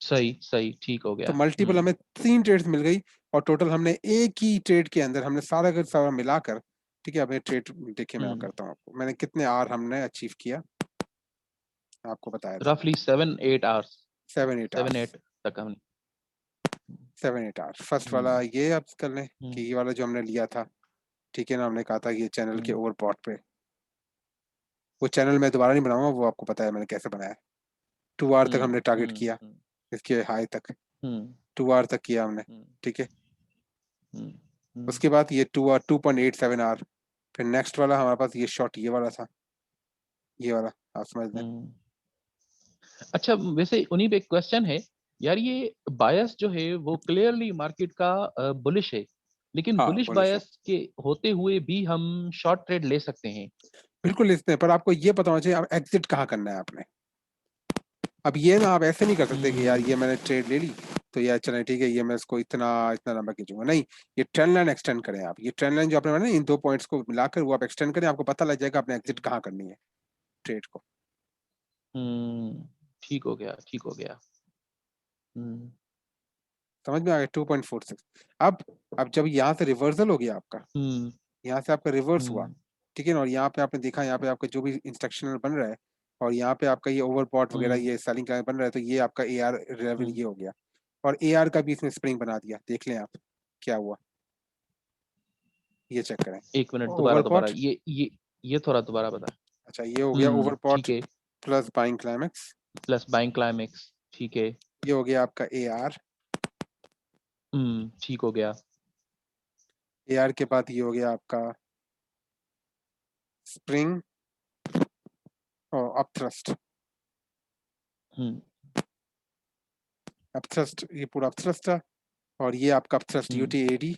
सही सही, ठीक हो तो गया। मल्टीपल हमें 3 ट्रेड्स मिल गई, और टोटल हमने एक ही ट्रेड के अंदर हमने सारा का सारा मिलाकर, ठीक है, अपने ट्रेड देखिए मैं हम्म करता हूँ आपको, मैंने कितने आर हमने अचीव किया, आपको बताया था। रफली 7-8 आवर्स, 7-8 आवर्स, 7-8 तक हमने। 7-8 आवर्स। फर्स्ट वाला हम्म ये आप कर लें, कि हम्म ये वाला जो हमने लिया था, ठीक है ना, हमने कहा था कि ये चैनल के हम्म ओवरबॉट पे, वो चैनल मैं दोबारा नहीं बनाऊंगा, वो आपको पता है मैंने कैसे बनाया। 2 आवर तक हमने टारगेट हम्म किया, हम्म इसके हाई तक, हम्म 2 आवर तक किया हमने। हम्म ठीक है, हम्म हम्म उसके बाद ये 2 आवर, 2.87 आवर। फिर नेक्स्ट वाला हमारे पास ये शॉट ये वाला था, ये वाला, आप समझ लें। हम्म। अच्छा, वैसे उन्हीं पे एक क्वेश्चन है यार, ये बायस जो है वो क्लियरली मार्केट का बुलिश है, लेकिन हाँ बुलिश बोले सर, बायस के होते हुए भी हम शॉर्ट ट्रेड ले सकते हैं। बिल्कुल इसमें, पर आपको ये पता होना चाहिए आप एग्जिट कहाँ करना है आपने। अब ये ना आप ऐसे नहीं कर सकते कि यार हम्म ये मैंने ट्रेड ले ली, तो यार चलें ठीक है, ये मैं इसको इतना इतना लंबा खींचूंगा नहीं। ये ट्रेंड लाइन एक्सटेंड करें आप, ये ट्रेंड लाइन जो आपने बनाई इन 2 पॉइंट्स को मिलाकर वो आप एक्सटेंड करें, आपको पता लग जाएगा आपने एग्जिट कहाँ करनी है ट्रेड को। ठीक हो गया, ठीक हो गया। हम्म समझ में आ गया, 2.46। अब जब यहाँ से रिवर्सल हो गया आपका, हम्म यहाँ से आपका रिवर्स हुआ, हम्म ठीक है ना, और यहाँ पे आपने देखा, यहाँ पे आपका जो भी इंस्ट्रक्शनल बन रहा है, और यहाँ पे आपका ये ओवरबॉट वगैरह हम्म ये सेलिंग का बन रहा है, तो ये आपका ए आर लेवल हम्म। ये हो गया। और ए आर का भी इसने स्प्रिंग बना दिया, देख लें आप क्या हुआ, ये चेक करें। 1 मिनट, दोबारा दोबारा, ओवरबॉट, ये थोड़ा दोबारा बता। अच्छा ये हो गया ओवरबॉट ठीक है। Plus buying climax, plus buying climax, ठीक है। ये हो गया आपका ए आर। ठीक हो गया। ए आर के बाद ये हो गया आपका स्प्रिंग और अपथ्रस्ट। हम्म अपथ्रस्ट, ये पूरा अपथ्रस्ट था, और ये आपका अपथ्रस्ट हम्म यूटी एडी,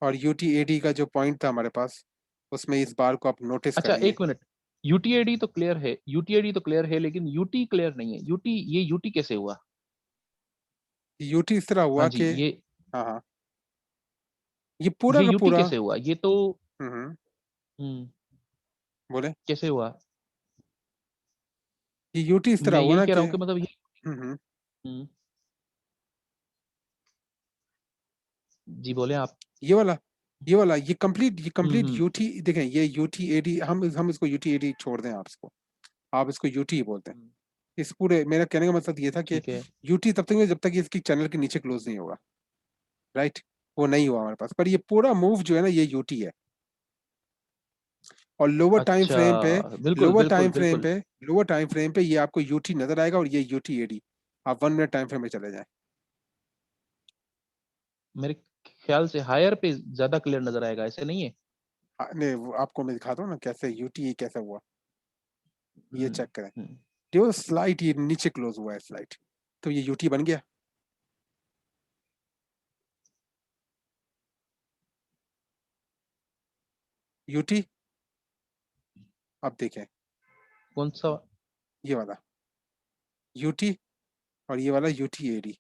और यूटीएडी का जो पॉइंट था हमारे पास, उसमें इस बार को आप नोटिस अच्छा, करेंगे। 1 मिनट। यूटीएडी तो क्लियर है, यूटीएडी तो क्लियर है, लेकिन यूटी क्लियर नहीं है। ये यूटी कैसे हुआ? यूटी इस तरह हाँ हुआ जी, कि, ये हाँ हाँ, ये पूरा ये का यूटी पूरा, कैसे हुआ ये तो? हम्म, हम्म बोले, कैसे हुआ? ये यूटी इस तरह मैं हुआ यही ना कह कि, रहा हूँ कि मतलब ये। हम्म, हम्म, जी बोले आप। ये कंप्लीट हम्म यूटी देखें, ये यूटीएडी, हम इसको यूटीएडी छोड़ दें, आप इसको यूटी ही बोलते हैं। हम्म, इस पूरे मेरा कहने का मतलब ये था कि ठीक है। यूटी तब तक नहीं जब तक ये इसकी चैनल के नीचे क्लोज नहीं होगा, राइट। वो नहीं हुआ हमारे पास, पर ये पूरा मूव जो है ना ये यूटी है। और अच्छा, बिल्कुल लोअर टाइम बिल्कुल फ्रेम बिल्कुल। पे लोअर टाइम फ्रेम पे ये आपको यूटी नजर आएगा, और ये यूटी एडी। आप 1 मिनट टाइम फ्रेम में चले जाएं। मेरे ख्याल से हायर पे ज्यादा क्लियर नजर आएगा, ऐसे नहीं है? नहीं, वो आपको मैं दिखाता हूँ ना कैसे यूटी कैसा हुआ, ये हम्म चेक करें। हम्म जो स्लाइट ये नीचे क्लोज हुआ है स्लाइट, तो ये यूटी बन गया। यूटी, अब देखें कौन सा? ये वाला यूटी और ये वाला यूटीएडी।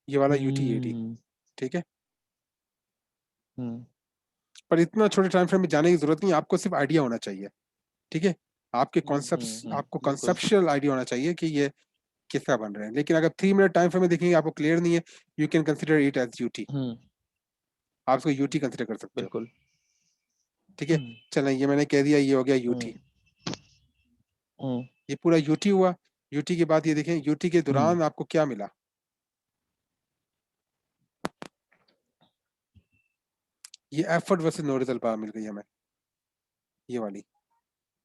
ये वाला यूटीएडी, ठीक है। पर इतना छोटे टाइम फ्रेम में जाने की जरूरत नहीं, आपको सिर्फ आइडिया होना चाहिए, ठीक है। आपके कॉन्सेप्ट्स, आपको कॉन्सेप्चुअल आइडिया होना चाहिए कि ये किस तरह बन रहे हैं। लेकिन अगर 3 मिनट टाइम फ्रेम में देखेंगे आपको क्लियर नहीं है, you can consider it as UT, आप इसको यूटी कंसिडर कर सकते हो, बिल्कुल। ठीक है। चलें, ये मैंने कह दिया, ये हो गया यूटी। ये पूरा यूटी हुआ। यूटी के बाद ये देखें, यूटी के दौरान आपको क्या मिला, ये एफर्ट वर्सेस नो रिजल्ट बार मिल गई हमें, ये वाली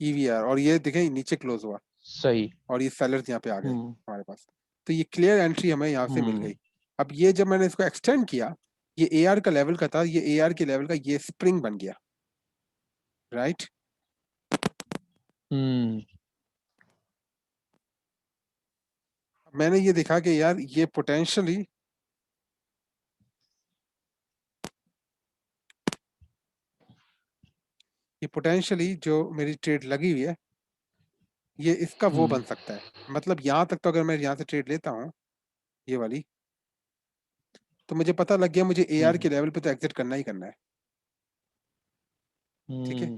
ईवीआर, और ये देखें नीचे क्लोज हुआ, सही, और ये सेलर्स यहाँ पे आ गए हमारे पास। तो ये क्लियर एंट्री हमें यहाँ से मिल गई। अब ये जब मैंने इसको एक्सटेंड किया, ये एआर का लेवल का था, ये एआर के लेवल का ये स्प्रिंग बन गया, राइट। मैंने ये देखा कि यार ये पोटेंशियली जो मेरी ट्रेड लगी हुई है, ये इसका वो बन सकता है। मतलब यहाँ तक तो अगर मैं यहाँ से ट्रेड लेता हूँ ये वाली, तो मुझे पता लग गया मुझे एआर के लेवल पे तो एग्जिट करना ही करना है, ठीक है।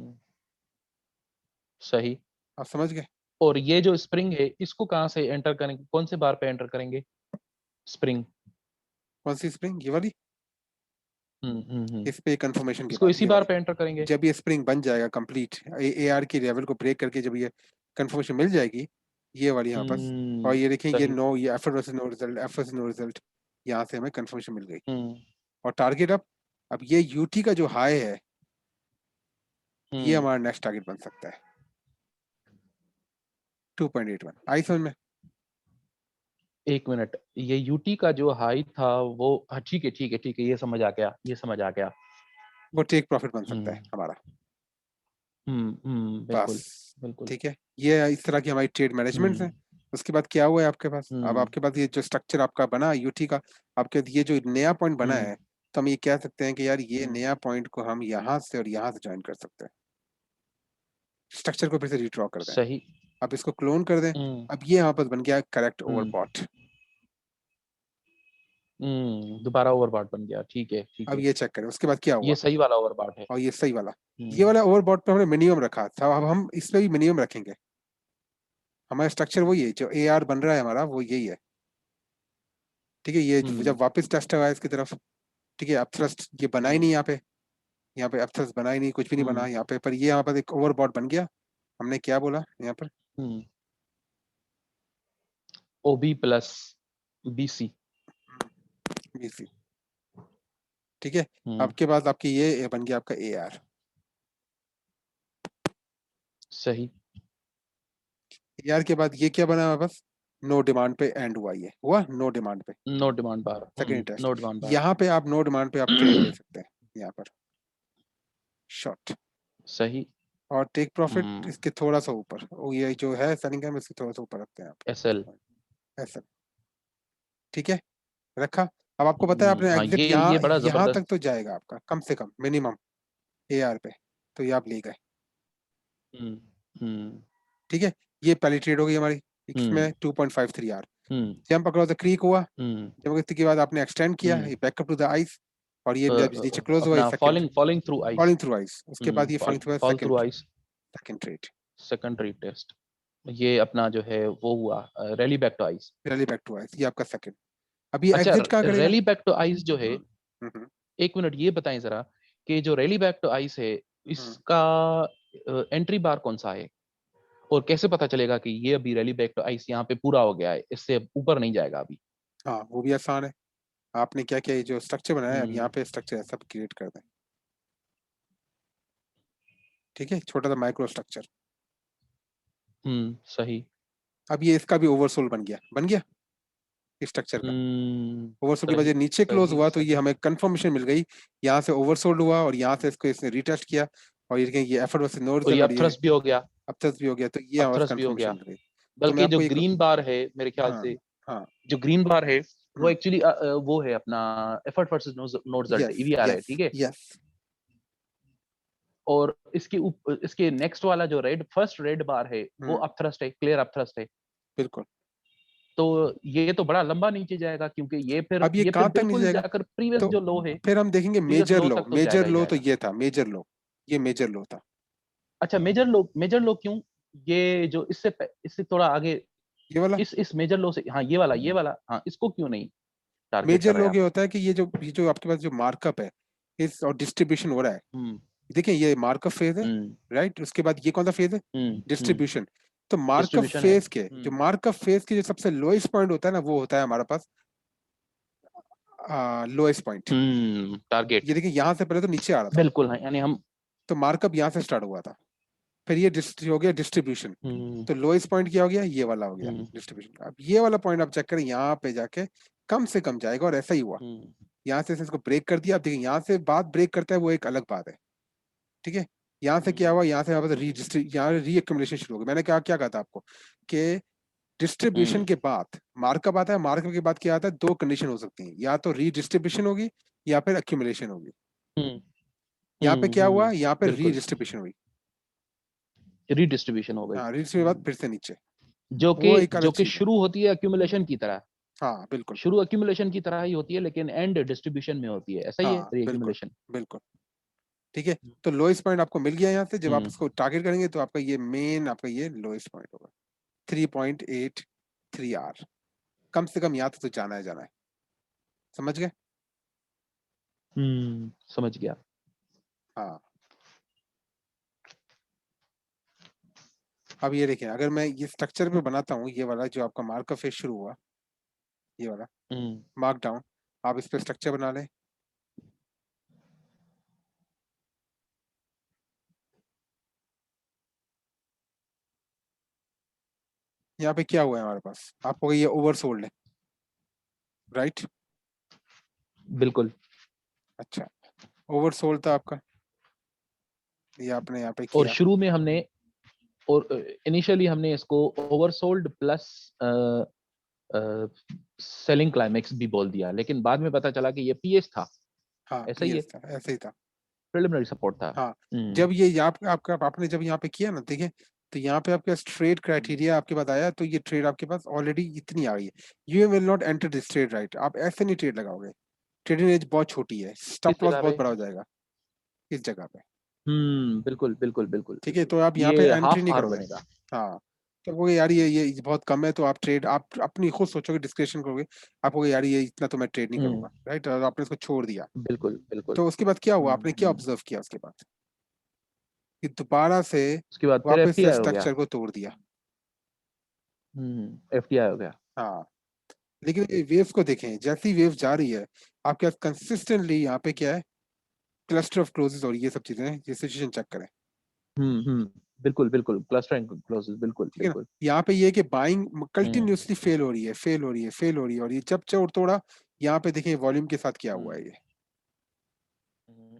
सही, आप समझ गए। और ये जो स्प्रिंग है इसको कहाँ से एंटर करेंगे, कौन से बार पे एंटर करेंगे स्प्रिंग? कौन सी स्प्रिंग, ये वाली। इस पे कंफर्मेशन के इसको बाद इसी ये बार वाली, पे एंटर करेंगे। जब ये स्प्रिंग बन जाएगा कंप्लीट, एआर की लेवल को ब्रेक करके जब ये कंफर्मेशन मिल जाएगी, ये वाली यहाँ पास, और ये देखिए ये नो, ये effort versus no result, effort versus no result, यहाँ से हमें कंफर्मेशन मिल गई। और टारगेट अब ये यूटी का जो हाई है, ये हमारा नेक्स्ट टारगेट बन सकता है 2.81। आई समझ में। एक मिनट, ये यूटी का जो हाई था वो, हाँ ठीक है ठीक है ठीक है, ये समझ आ गया, ये समझ आ गया। वो टेक प्रॉफिट बन सकता है हमारा। बिल्कुल बस, बिल्कुल। ठीक है। ये इस तरह की हमारी ट्रेड मैनेजमेंट है। उसके बाद क्या हुआ है आपके पास, अब आपके पास ये जो स्ट्रक्चर आपका बना यूटी का, आपके ये जो नया पॉइंट बना है, तो हम ये कह सकते हैं कि यार ये नया पॉइंट को हम यहाँ से और यहाँ से ज्वाइन कर सकते हैं। स्ट्रक्चर को फिर से रिड्रॉ कर दें, सही। अब इसको क्लोन कर दें। अब ये यहाँ पर बन गया करेक्ट ओवरबॉट। दोबारा ओवरबॉट बन गया, ठीक है ठीक अब है। ये चेक करें उसके बाद क्या हुआ, ये सही वाला ओवरबॉट है। और ये सही वाला, ये वाला ओवरबॉट पे हमने मिनिमम रखा था, अब हम इसमें भी मिनिमम रखेंगे। हमारा स्ट्रक्चर वही है, जो एआर बन रहा है हमारा वो यही है, ठीक है। ये जब वापस टेस्ट हुआ है इसकी तरफ, ठीक है। अब थ्रस्ट ये बना ही नहीं यहाँ पे अब थ्रस्ट बना ही नहीं, कुछ भी नहीं बना यहाँ पे, पर ये यहाँ पर एक ओवरबॉट बन गया। हमने क्या बोला यहाँ पर, ओबी प्लस बीसी, बीसी, ठीक है। अब के बाद आपकी ये बन गया आपका एआर। सही। एआर के बाद ये क्या बना बस, नो डिमांड पे एंड हुआ, ये हुआ नो डिमांड पे, नो डिमांड बार, सेकंड नो टेस्ट। डिमांड बार। यहाँ पे आप नो डिमांड पे आप ट्रेड ले सकते हैं, यहाँ पर शॉर्ट। सही। और टेक प्रॉफिट इसके थोड़ा सा ऊपर, ये जो है सेलिंग टाइम इसके थोड़ा सा ऊपर रखते हैं आप, एसएल। ऐसा, ठीक है। रखा। अब आपको पता है आपने हाँ, एग्जिट ये यहाँ बड़ा यहाँ तक जबरदस्त। तो जाएगा आपका कम से कम मिनिमम एआर पे, तो ये आप ले गए, ठीक है। ये पहली ट्रेड हो गई हमारी, इसमें 2.53 R. Jump across the creek हुआ, जंप के बाद आपने एक्सटेंड किया, ये बैकअप टू द आइस, और ये जब नीचे क्लोज हुआ, अपना second falling through ice, falling through ice, उसके बाद ये falling through fall through second ice, second trade, secondary test. ये अपना जो है वो हुआ rally back to ice. Rally back to ice, ये आपका सेकंड। अब ये अच्छा, एग्जिट कहाँ करेगा। रैली बैक टू आइस जो है, हम्म, एक मिनट ये बताएं जरा, कि जो रैली बैक टू आइस है इसका एंट्री बार कौन सा है, और कैसे पता चलेगा कि ये अभी रैली बैक टू आइस यहाँ पे पूरा हो गया है, इससे ऊपर नहीं जाएगा अभी? हाँ वो भी आसान है। आपने क्या किया, ये जो स्ट्रक्चर बनाया है, अब यहाँ पे स्ट्रक्चर सब क्रिएट कर दें, ठीक है। छोटा सा माइक्रो स्ट्रक्चर। सही। अब ये इसका भी ओवरसोल्ड बन गया इस स्ट्रक्चर का। ओवरसोल्ड की सही वजह नीचे क्लोज सही हुआ, तो सही। ये हमें कंफर्मेशन मिल गई, यहाँ से ओवरसोल्ड हुआ, और यहाँ से इसको इसने रिटेस्ट किया, और ये एफर्ट वर्सेस नो और ये रिजल्ट, और अब ये थ्रस्ट भी हो गया, अब तक भी हो गया, तो ये अब हमारे थ्रस्ट भी हो कंफर्मेशन गया। मिल गई। तो मैं बल्कि जो आपको एक, ग्रीन बार है मेरे ख्याल हाँ से, हाँ जो ग्रीन बार है वो एक्चुअली वो है अपना effort versus note result, EVR है, ठीक है। यस। और इसके नेक्स्ट वाला जो फर्स्ट रेड बार है वो अपथ्रस्ट है, क्लियर अपथ्रस्ट है। बिल्कुल। तो ये तो बड़ा लंबा नीचे जाएगा, क्योंकि ये फिर अब ये कहाँ तक नीचे बिल्कुल जाएगा? जाकर प्रीवियस तो जो लो है, फिर हम देखेंगे प्रीवियस मेजर लो लो, तक तो मेजर जाएगा ही लो तो जाएगा। ये था मेजर लो, ये मेजर लो था। अच्छा, मेजर लो क्यों? ये जो इससे थोड़ा आगे, ये वाला इस मेजर लो से, हाँ ये वाला, हाँ इसको क्यों नहीं टारगेट मेजर कर रहे लो आप? ये होता है कि ये जो आपके पास जो मार्कअप है इस और डिस्ट्रीब्यूशन हो रहा है। देखिए ये मार्कअप फेज है, राइट। उसके बाद ये कौन सा फेज है? डिस्ट्रीब्यूशन। तो मार्कअप डिस्ट्रीब्यूशन है। फेज के जो सबसे लोएस्ट पॉइंट होता है ना, वो होता है हमारे पास लोएस्ट पॉइंट। टारगेट। ये देखिए यहाँ से पहले तो नीचे आ रहा था, बिल्कुल है, यानी हम तो मार्कअप यहाँ से स्टार्ट हुआ था, फिर ये हो गया डिस्ट्रीब्यूशन। तो लोएस्ट पॉइंट क्या हो गया? ये वाला हो गया डिस्ट्रीब्यूशन। अब ये वाला पॉइंट आप चेक करें, यहाँ पे जाके कम से कम जाएगा, और ऐसा ही हुआ। यहाँ से इसको ब्रेक कर दिया। अब देखिए यहाँ से बात ब्रेक करता है वो एक अलग बात है, ठीक है। यहाँ से क्या हुआ? यहाँ से यहाँ रीएक्यूमुलेशन शुरू हो गया। मैंने क्या क्या कहा था आपको कि डिस्ट्रीब्यूशन के बाद मार्कअप आता है, मार्कअप के बाद क्या आता है? दो कंडीशन हो सकती है, या तो रीडिस्ट्रीब्यूशन होगी या फिर एक्यूमुलेशन होगी। यहाँ पे क्या हुआ? यहाँ पे बिल्कुल रीडिस्ट्रीब्यूशन हुई, रीडिस्ट्रीब्यूशन हो गई, हाँ रीडिस्ट्रीब्यूशन के बाद फिर से नीचे, जो वो एक अलग कि चीज है। शुरू होती है एक्यूमुलेशन की तरह। हाँ बिल्कुल। शुरू एक्यूमुलेशन की तरह ही होती है, लेकिन एंड डिस्ट्रीब्यूशन में होती है, ऐसा ही है हाँ बिल्कुल रीएक्यूमुलेशन। बिल्कुल, ठीक है। तो लोएस्ट पॉइंट आपको मिल गया यहाँ से। जब आप इसको टारगेट करेंगे तो आपका ये मेन, आपका ये लोएस्ट पॉइंट होगा 3.83R। कम से कम यहाँ तक तो जाना है। समझ गए? समझ गया। हाँ। अब ये देखें, अगर मैं ये स्ट्रक्चर पे बनाता हूँ, ये वाला जो आपका मार्कअप फेज शुरू हुआ, ये वाला मार्क डाउन, आप इस पे स्ट्रक्चर बना लें। यहाँ पे क्या हुआ है हमारे पास? आपको ये ओवरसोल्ड है, राइट? बिल्कुल। अच्छा, ओवरसोल्ड था आपका, ये आपने यहाँ पे और किया। शुरू में हमने, और इनिशियली हमने इसको ओवरसोल्ड प्लस सेलिंग क्लाइमेक्स भी बोल दिया, लेकिन बाद में पता चला कि ये पीएस था। हाँ ऐसा ही है, पीएस था, ऐसे ही था। प्रिलिमिनरी सपोर्ट था। हाँ, जब ये आपका आपने जब यहाँ पे किया ना, देखिए तो यहाँ पे आपके पास ट्रेड क्राइटेरिया आपके पास आया, तो ये ट्रेड आपके पास ऑलरेडी इतनी आ गई है। You will not enter this trade, right? आप ऐसे नहीं ट्रेड लगाओगे, ट्रेडिंग एज बहुत छोटी है, किस स्टॉप लॉस जगह बहुत पे? बड़ा हो जाएगा इस जगह पे, बिल्कुल बिल्कुल बिल्कुल ठीक है। बिल्कुल। तो आप यहाँ पे ये एंट्री हाफ नहीं आर करोगे। बनेगा। हाँ, तो वो यार ये बहुत कम है, तो आप ट्रेड आप अपनी खुद सोचोगे, डिस्क्रिप्शन करोगे, आप कहोगे यार ये इतना तो मैं ट्रेड नहीं करूंगा, राइट? और आपने इसको छोड़ दिया। बिल्कुल बिल्कुल। तो उसके बाद क्या हुआ? आपने क्या ऑब्जर्व किया उसके बाद? कि दोबारा से उसके बाद फिर वापस से एफटीआई हो गया। स्ट्रक्चर को तोड़ दिया। एफटीआई हो गया। हाँ, लेकिन ये वेव को देखें, जैसी वेव जा रही है आपके पास कंसिस्टेंटली यहाँ पे क्या है? क्लस्टर ऑफ क्लोजेस और ये सब चीजें हैं, ये सिचुएशन चेक करें। बिल्कुल बिल्कुल, क्लस्टर एंड क्लोजेस, बिल्कुल ठीक है ना? बिल्कुल। यहाँ पे ये है कि बाइंग कंटिन्यूसली फेल हो रही है, फेल हो रही है, फेल हो रही है, और ये जब चोर तोड़ा, यहाँ पे देखें वॉल्यूम के साथ क्या हुआ है ये।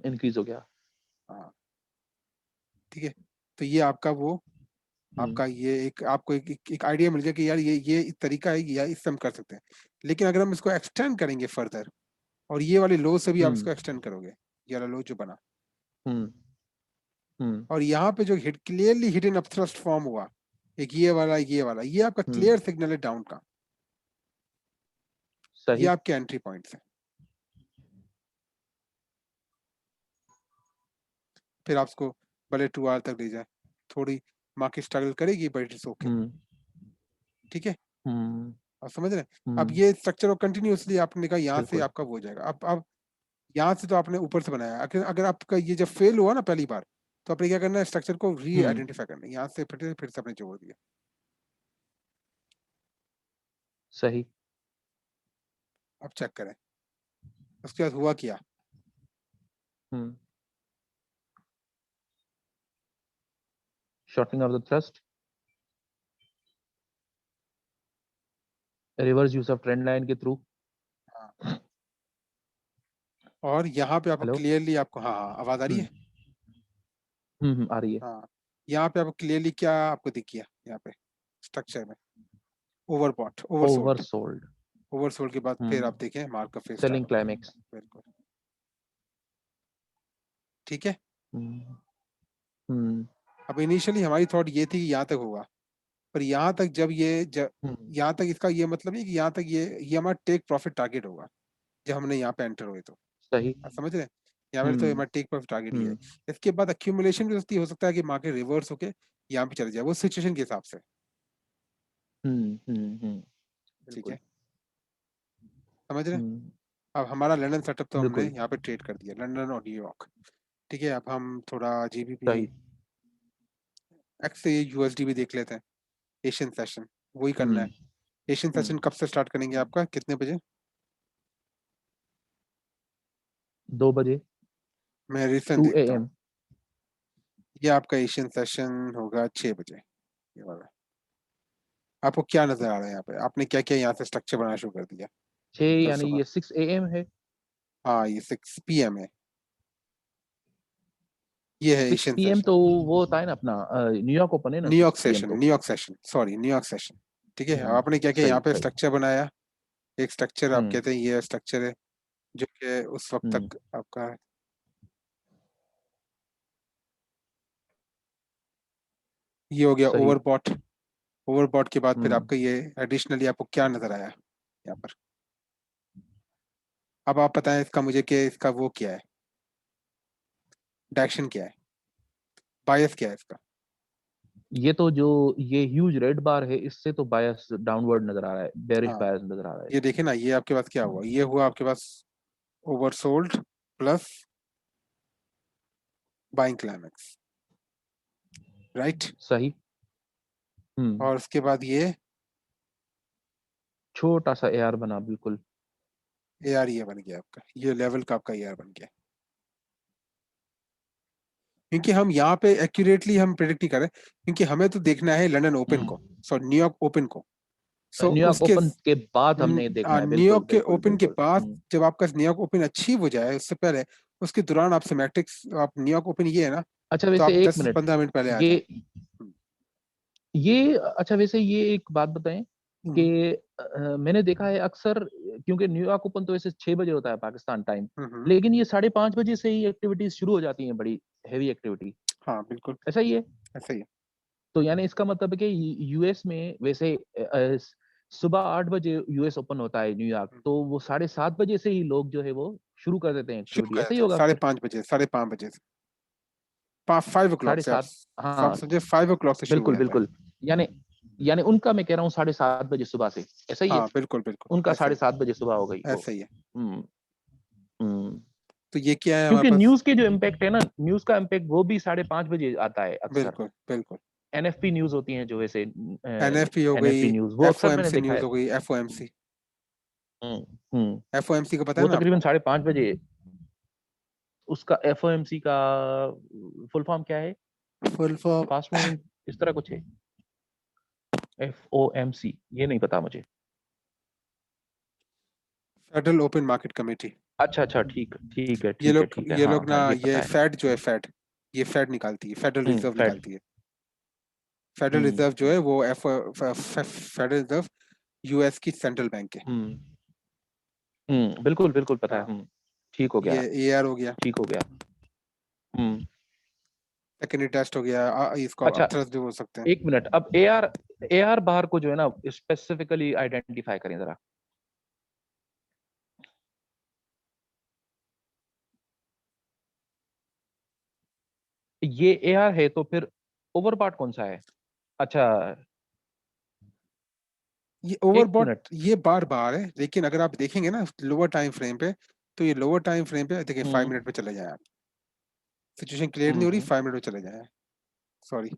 इंक्रीज हो गया। हाँ, ठीक है। तो ये आपका वो आपका ये एक आपको एक आइडिया मिल गया कि यार ये एक तरीका है, या इससे हम कर सकते हैं। लेकिन अगर हम इसको एक्सटेंड करेंगे फर्दर, और ये वाले लो से भी आप इसको एक्सटेंड करोगे, ये वाला लो जो बना, और यहाँ पे जो क्लियरली हिडन अपथ्रस्ट फॉर्म हुआ, एक ये आपका क्लियर सिग्नल है डाउन का। ये सही। आपके एंट्री पॉइंट्स हैं। फिर आप इसको भले 2 आवर तक ले जाए, थोड़ी मार्केट स्ट्रगल करेगी, बट इट्स ओके, ठीक है। आप समझ रहे हैं? अब ये स्ट्रक्चर को कंटिन्यूसली आपने कहा यहाँ से बिल्कुल। आपका वो हो जाएगा। अब यहाँ से तो आपने ऊपर से बनाया, अगर आपका ये जब फेल हुआ ना पहली बार, तो आपने क्या करना है? स्ट्रक्चर को री आइडेंटिफाई करना है। यहाँ से फिर से आपने जोड़ दिया। सही। अब चेक करें उसके बाद हुआ क्या। Shortening of the thrust, reverse use of trend line के थ्रू। हाँ, और यहाँ पे आपको हेलो। क्लियरली आपको, हाँ हाँ आवाज आ रही है। आ रही है। हाँ, यहाँ पे आपको क्लियरली क्या आपको दिख गया? यहाँ पे स्ट्रक्चर में ओवरबॉट, ओवरसोल्ड। ओवरसोल्ड। ओवरसोल्ड के बाद फिर आप देखें मार्कअप फेज सेलिंग क्लाइमेक्स। बिल्कुल ठीक है। अब इनिशियली हमारी थॉट ये थी कि यहाँ तक होगा, पर यहाँ तक जब ये यहाँ तक इसका ये मतलब नहीं कि यहाँ तक ये हमारा टेक प्रॉफिट टारगेट होगा जब हमने यहाँ पे एंटर हुए तो। सही, आप समझ रहे हैं, यहाँ पे तो हमारा टेक प्रॉफिट टारगेट ही है। इसके बाद अक्यूमुलेशन भी हो सकता है कि मार्केट रिवर्स होके यहाँ पे चले जाए, वो सिचुएशन के हिसाब से। ठीक है, समझ रहे हैं। अब हमारा लंदन सेटअप तो हमने यहाँ पे ट्रेड कर दिया, लंदन और न्यूयॉर्क। ठीक है, अब हम थोड़ा जीबीपी एक्स से यूएसडी भी देख लेते हैं। एशियन सेशन वही करना है। एशियन सेशन कब से स्टार्ट करेंगे आपका, कितने बजे? 2 बजे, मैं रिसेंट 2 देखता हूँ। AM। ये आपका एशियन सेशन होगा 6 बजे। ये वाला आपको क्या नजर आ रहा है यहाँ पे? आपने क्या क्या यहाँ से स्ट्रक्चर बनाना शुरू कर दिया? 6 यानी ये 6 AM है। हाँ, ये 6 PM है। ये है 6 एशियन PM सेशन, तो वो होता है ना अपना न्यूयॉर्क ओपन है ना 6 PM तो। New York session, sorry New York session. ठीक है, अब आपने क्या क्या यहाँ सही पे सही। स्ट्रक्चर बनाया? एक स्ट्रक्चर आप कहते हैं ये स्ट्रक्चर है जो कि उस वक्त तक आपका ये हो गया ओवरबॉट। ओवरबॉट के बाद फिर आपका ये एडिशनली आपको क्या नजर आया यहाँ पर? अब आप बताएं इसका मुझे कि इसका वो क्या है, डायरेक्शन क्या है, बायस क्या है इसका? ये तो जो ये ह्यूज रेड बार है, इससे तो बायस डाउनवर्ड नजर आ रहा है, बेरिश हाँ, बायस नजर आ रहा है। ये देखे ना, ये आपके पास क्या हुआ, ये हुआ आपके पास oversold plus buying climax, right. सही। और उसके बाद ये छोटा सा AR बना, बिल्कुल। AR ये बन गया आपका, ये लेवल का आपका AR बन गया। क्योंकि हम यहाँ पे एक्यूरेटली हम प्रेडिक्ट नहीं कर रहे, क्योंकि हमें तो देखना है लंदन ओपन को, सॉरी न्यूयॉर्क ओपन को। सो न्यूयॉर्क उसके ओपन के बाद हमने देखना है, बिल्कुल न्यूयॉर्क के बिल्कुल ओपन के बिल्कुल। बाद जब आपका न्यूयॉर्क ओपन अचीव हो जाए, उससे पहले उसके दौरान आप सेमेटिक्स, आप न्यूयॉर्क ओपन ये है ना, अच्छा तो वैसे आप एक 10 से मिनट, 15 मिनट पहले आ जाएं। ये अच्छा वैसे ये एक बात बताएं कि मैंने देखा है अक्सर, क्योंकि न्यूयॉर्क ओपन तो वैसे 6 बजे होता है पाकिस्तान टाइम, लेकिन ये 5:30 बजे से ही एक्टिविटीज शुरू हो जाती हैं, बड़ी हैवी एक्टिविटी। हाँ बिल्कुल ऐसा ही है। ऐसा ही है। तो यानी इसका मतलब है कि यूएस में वैसे सुबह 8 बजे यूएस ओपन होता है न्यूयॉर्क, तो वो 7:30 बजे से ही लोग जो है वो शुरू कर देते हैं शुरू एक्टिविटी। कर ऐसा ही देते हैं होगा साढ़े अक्सर। पाँच बजे, 5:30 बजे से 5 o'clock से आप 7:30, हाँ समझे 5 o'clock से शुरू हो बिल्कुल जाता है। बिल्कुल। यानी यानी उनका मैं कह रहा हूँ 7:30 बजे सुबह से, ऐसा ही है। हाँ बिल्कुल बिल्कुल उनका ऐसा ही 7:30 बजे सुबह हो गई वो। ऐसा ही है। हम्म हम्म। तो ये क्या है हमारे क्योंकि पास? न्यूज के जो इम्पैक्ट है ना, न्यूज का इम्पैक्ट वो भी 5:30 बजे आता है अक्सर। बिल्कुल बिल्कुल। NFP न्यूज होती हैं जो वैसे, NFP हो गई, NFP न्यूज वो अक्सर मैंने FOMC देखा न्यूज है। हो गई, FOMC। हम्म। FOMC को पता है वो ना तकरीबन आपको? 5:30 बजे। उसका FOMC का फुल फॉर्म क्या है? फुल फॉर्म फास्ट मूविंग, इस तरह कुछ है। FOMC ये नहीं पता मुझे। Federal open market committee. अच्छा अच्छा, ठीक ठीक है ठीक है ठीक है, ये हाँ लोग ना, हाँ ये ये पता है। फेड जो है, फेड ये फेड निकालती है, फेडरल रिजर्व फेड। निकालती है। फेडरल रिजर्व जो है वो फेडरल रिजर्व US की सेंट्रल बैंक है। बिल्कुल बिल्कुल पता हाँ, है। ठीक हो गया, ये AR हो गया, ठीक हो गया। सेकेंडरी टेस्ट हो गया, इसको अच्छा अर्थरस भी बोल सकते हैं। 1 मिनट, अब AR बार को जो है ना स्पेसिफिकली आइडेंटिफाई करें जरा। ये AR है तो फिर ओवर पार्ट कौन सा है? अच्छा ये 1 मिनट। ओवरबॉट ये बार बार है, लेकिन अगर आप देखेंगे ना लोअर टाइम फ्रेम पे, तो ये लोअर टाइम फ्रेम पे देखिए 5 मिनट पे चले जाए आप। सिचुएशन क्लियर नहीं हो रही, 5 मिनट में चले जाए, सॉरी।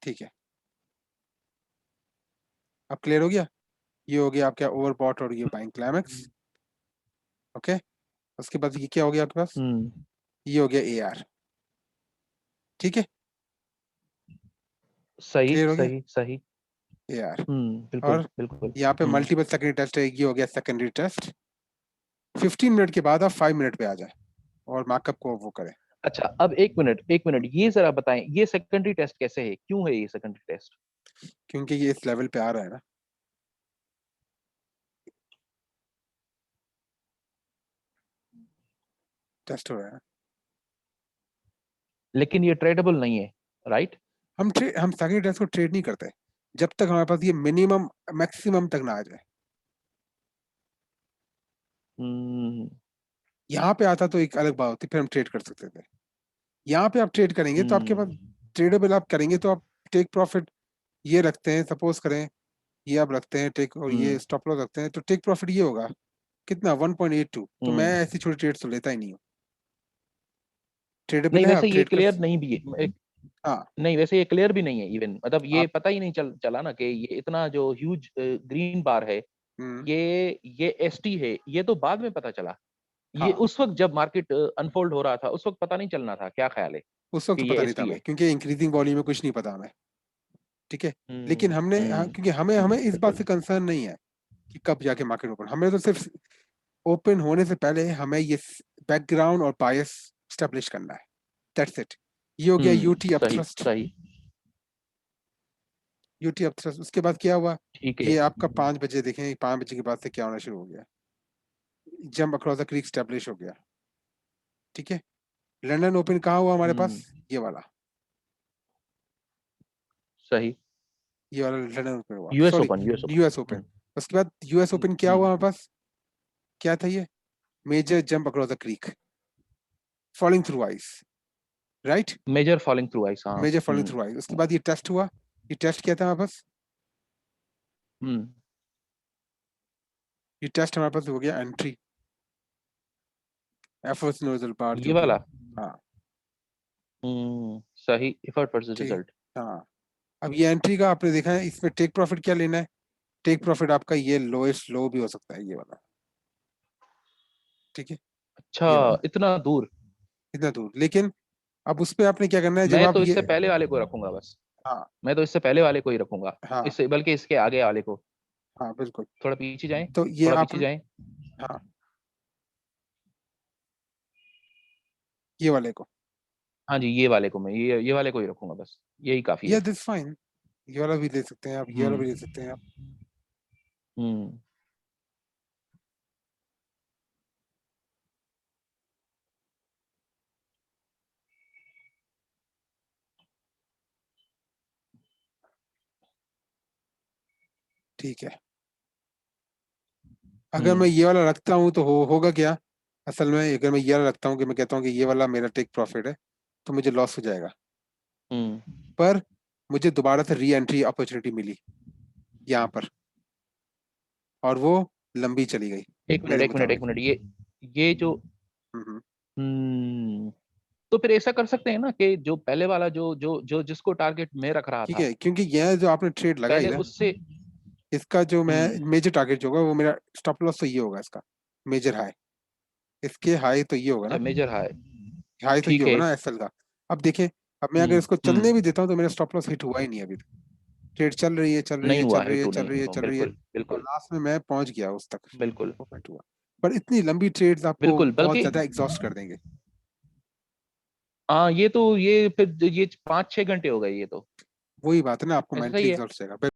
ठीक है, अब क्लियर हो गया। ये हो गया आपका ओवरबॉट और ये बाइंग क्लाइमेक्स। ओके, उसके बाद ये क्या हो गया आपके पास? ये हो गया AR। ठीक है, सही क्लियर हो गया सही सही। AR। बिल्कुल और बिल्कुल। यहाँ पे मल्टीपल सेकेंडरी टेस्ट है, ये हो गया सेकेंडरी टेस्ट। 15 मिनट के बाद आप 5 मिनट पे आ जाए और मार्कअप को वो करें। अच्छा, अब एक मिनट ये जरा बताएं, ये सेकेंडरी टेस्ट कैसे है, क्यों है ये सेकेंडरी टेस्ट? क्योंकि ये इस लेवल पे आ रहा है ना, टेस्ट हो रहा है। लेकिन ये ट्रेडेबल नहीं है, राइट? हम सेकेंडरी टेस्ट को ट्रेड नहीं करते जब तक हमारे पास ये मिनिमम मैक्सिमम तक ना आ जाए। यहाँ पे आता तो एक अलग बात होती, फिर हम ट्रेड कर सकते थे। यहाँ पे आप ट्रेड करेंगे तो आपके पास ट्रेडेबल आप करेंगे तो आप टेक प्रॉफिट ये रखते हैं, सपोज करें ये आप रखते हैं टेक, और ये स्टॉप लॉस रखते हैं, तो टेक प्रॉफिट ये होगा कितना 1.82। तो मैं ऐसी छोटी ट्रेड तो लेता ही नहीं हूँ। ट्रेडेबल नहीं, है, वैसे आप ये ट्रेड कर। क्लियर नहीं भी है। हाँ, नहीं, वैसे ये क्लियर भी नहीं है इवन, मतलब ये आप पता ही नहीं चला ना कि ये इतना जो ह्यूज ग्रीन बार है, हम्म, ये एसटी है, ये तो बाद में पता चला। ये हाँ, उस वक्त जब मार्केट अनफोल्ड हो रहा था, उस वक्त पता नहीं चलना था, क्या ख्याल है उस वक्त कि तो ये पता नहीं था एसटी हमें, है? क्योंकि इंक्रीजिंग वॉल्यूम में कुछ नहीं पता हमें। ठीक है, लेकिन हमने हम्म। क्योंकि हमें हमें इस बात से कंसर्न नहीं है कि कब जाके मार्केट ओपन, हमें तो सिर्फ ओपन होने से पहले हमें ये बैकग्राउंड और बायस स्टेब्लिश करना है। That's it. ये हो गया यूटी सही अपथ्रस्ट। सही। यूटी अपथ्रस्ट उसके बाद क्या हुआ, ठीक है। ये आपका 5 बजे देखें, 5 बजे के बाद से क्या होना शुरू हो गया, jump across the creek establish हो गया। ठीक है, लंदन ओपन कहाँ हुआ हमारे पास, ये वाला, सही। ये वाला लंदन ओपन हुआ, US sorry, open, US US open. Open. उसके बाद यूएस ओपन क्या हुआ हमारे पास, क्या था ये, major jump across the creek, falling through ice, right, major falling through ice, हाँ। Major falling through ice. उसके बाद ये टेस्ट हुआ, ये टेस्ट क्या था हमारे पास, हम्म। ये टेस्ट हमारे पास हो गया एंट्री, एफर्ट्स नोजल बार ये जो भी वाला। हो। हाँ, सही, एफर्ट वर्सेस ठीक, रिजल्ट। हाँ। अब ये एंट्री का आपने देखा है, इसमें टेक प्रॉफिट क्या लेना है, टेक प्रॉफिट आपका ये लोएस्ट लो भी हो सकता है, ये वाला। ठीक है, अच्छा, ये वाला इतना दूर? इतना दूर, लेकिन अब उस पे आपने क्या करना है जब मैं आप तो ये, इससे पहले वाले को रखूंगा बस। हाँ, मैं तो इससे पहले वाले को ही रखूंगा, हाँ, इससे बल्कि इसके आगे वाले को। हाँ, बिल्कुल। थोड़ा पीछे जाएं, तो ये थोड़ा आप, पीछे जाएं। हाँ, ये वाले को, हाँ जी, ये वाले को मैं, ये वाले को ही रखूंगा बस, यही काफी या है। दिस फाइन, ये वाला भी ले सकते हैं आप, ये वाला भी ले हम्म। सकते हैं आप। हम्म। ठीक है, अगर मैं हम्म। ये वाला रखता हूँ तो होगा क्या, असल में अगर मैं ये वाला रखता हूँ कि मैं कहता हूँ कि ये वाला मेरा टेक प्रॉफिट है, तो मुझे लॉस हो जाएगा। हम्म। पर मुझे दोबारा से री एंट्री अपॉर्चुनिटी मिली यहाँ पर, और वो लंबी चली गई एक मिनट, मेरे एक मिनट, एक मुताबिक। मिनट, ये जो हम्म, हम्म तो फिर ऐसा कर सकते हैं ना कि जो पहले वाला, जो जिसको टारगेट मैं रख रहा ठीक था है, क्योंकि यह जो आपने ट्रेड लगाई पहले, ना, उससे। इसका जो मैं हम्म। मेजर टारगेट जो होगा वो मेरा स्टॉप लॉस तो ये होगा इसका, मेजर हाई, इसके हाई तो ये होगा अच्छा, ना, मेजर हाई। हाई तो ये ठीक होगा है। ना एसएल का। अब देखें, अब मैं अगर इसको हम्म। चलने भी देता हूँ तो मेरा स्टॉप लॉस हिट हुआ ही नहीं अभी तक, ट्रेड चल रही है, चल रही नहीं है, हुआ, चल रही है, हिट चल नहीं रही है, हुआ, चल रही है, बिल्कुल और बिल्कुल। लास्ट में मैं पहुंच गया उस तक, बिल्कुल वो पॉइंट हुआ। पर इतनी लंबी ट्रेड्स आपको बिल्कुल, बहुत बल्कि ज्यादा एग्जॉस्ट कर देंगे। हाँ, ये तो ये फिर ये 5-6 घंटे हो गए ये तो। वही बात है ना, आपको ऐसा मेंटली ही है। एग्जॉस्ट हो जाएगा।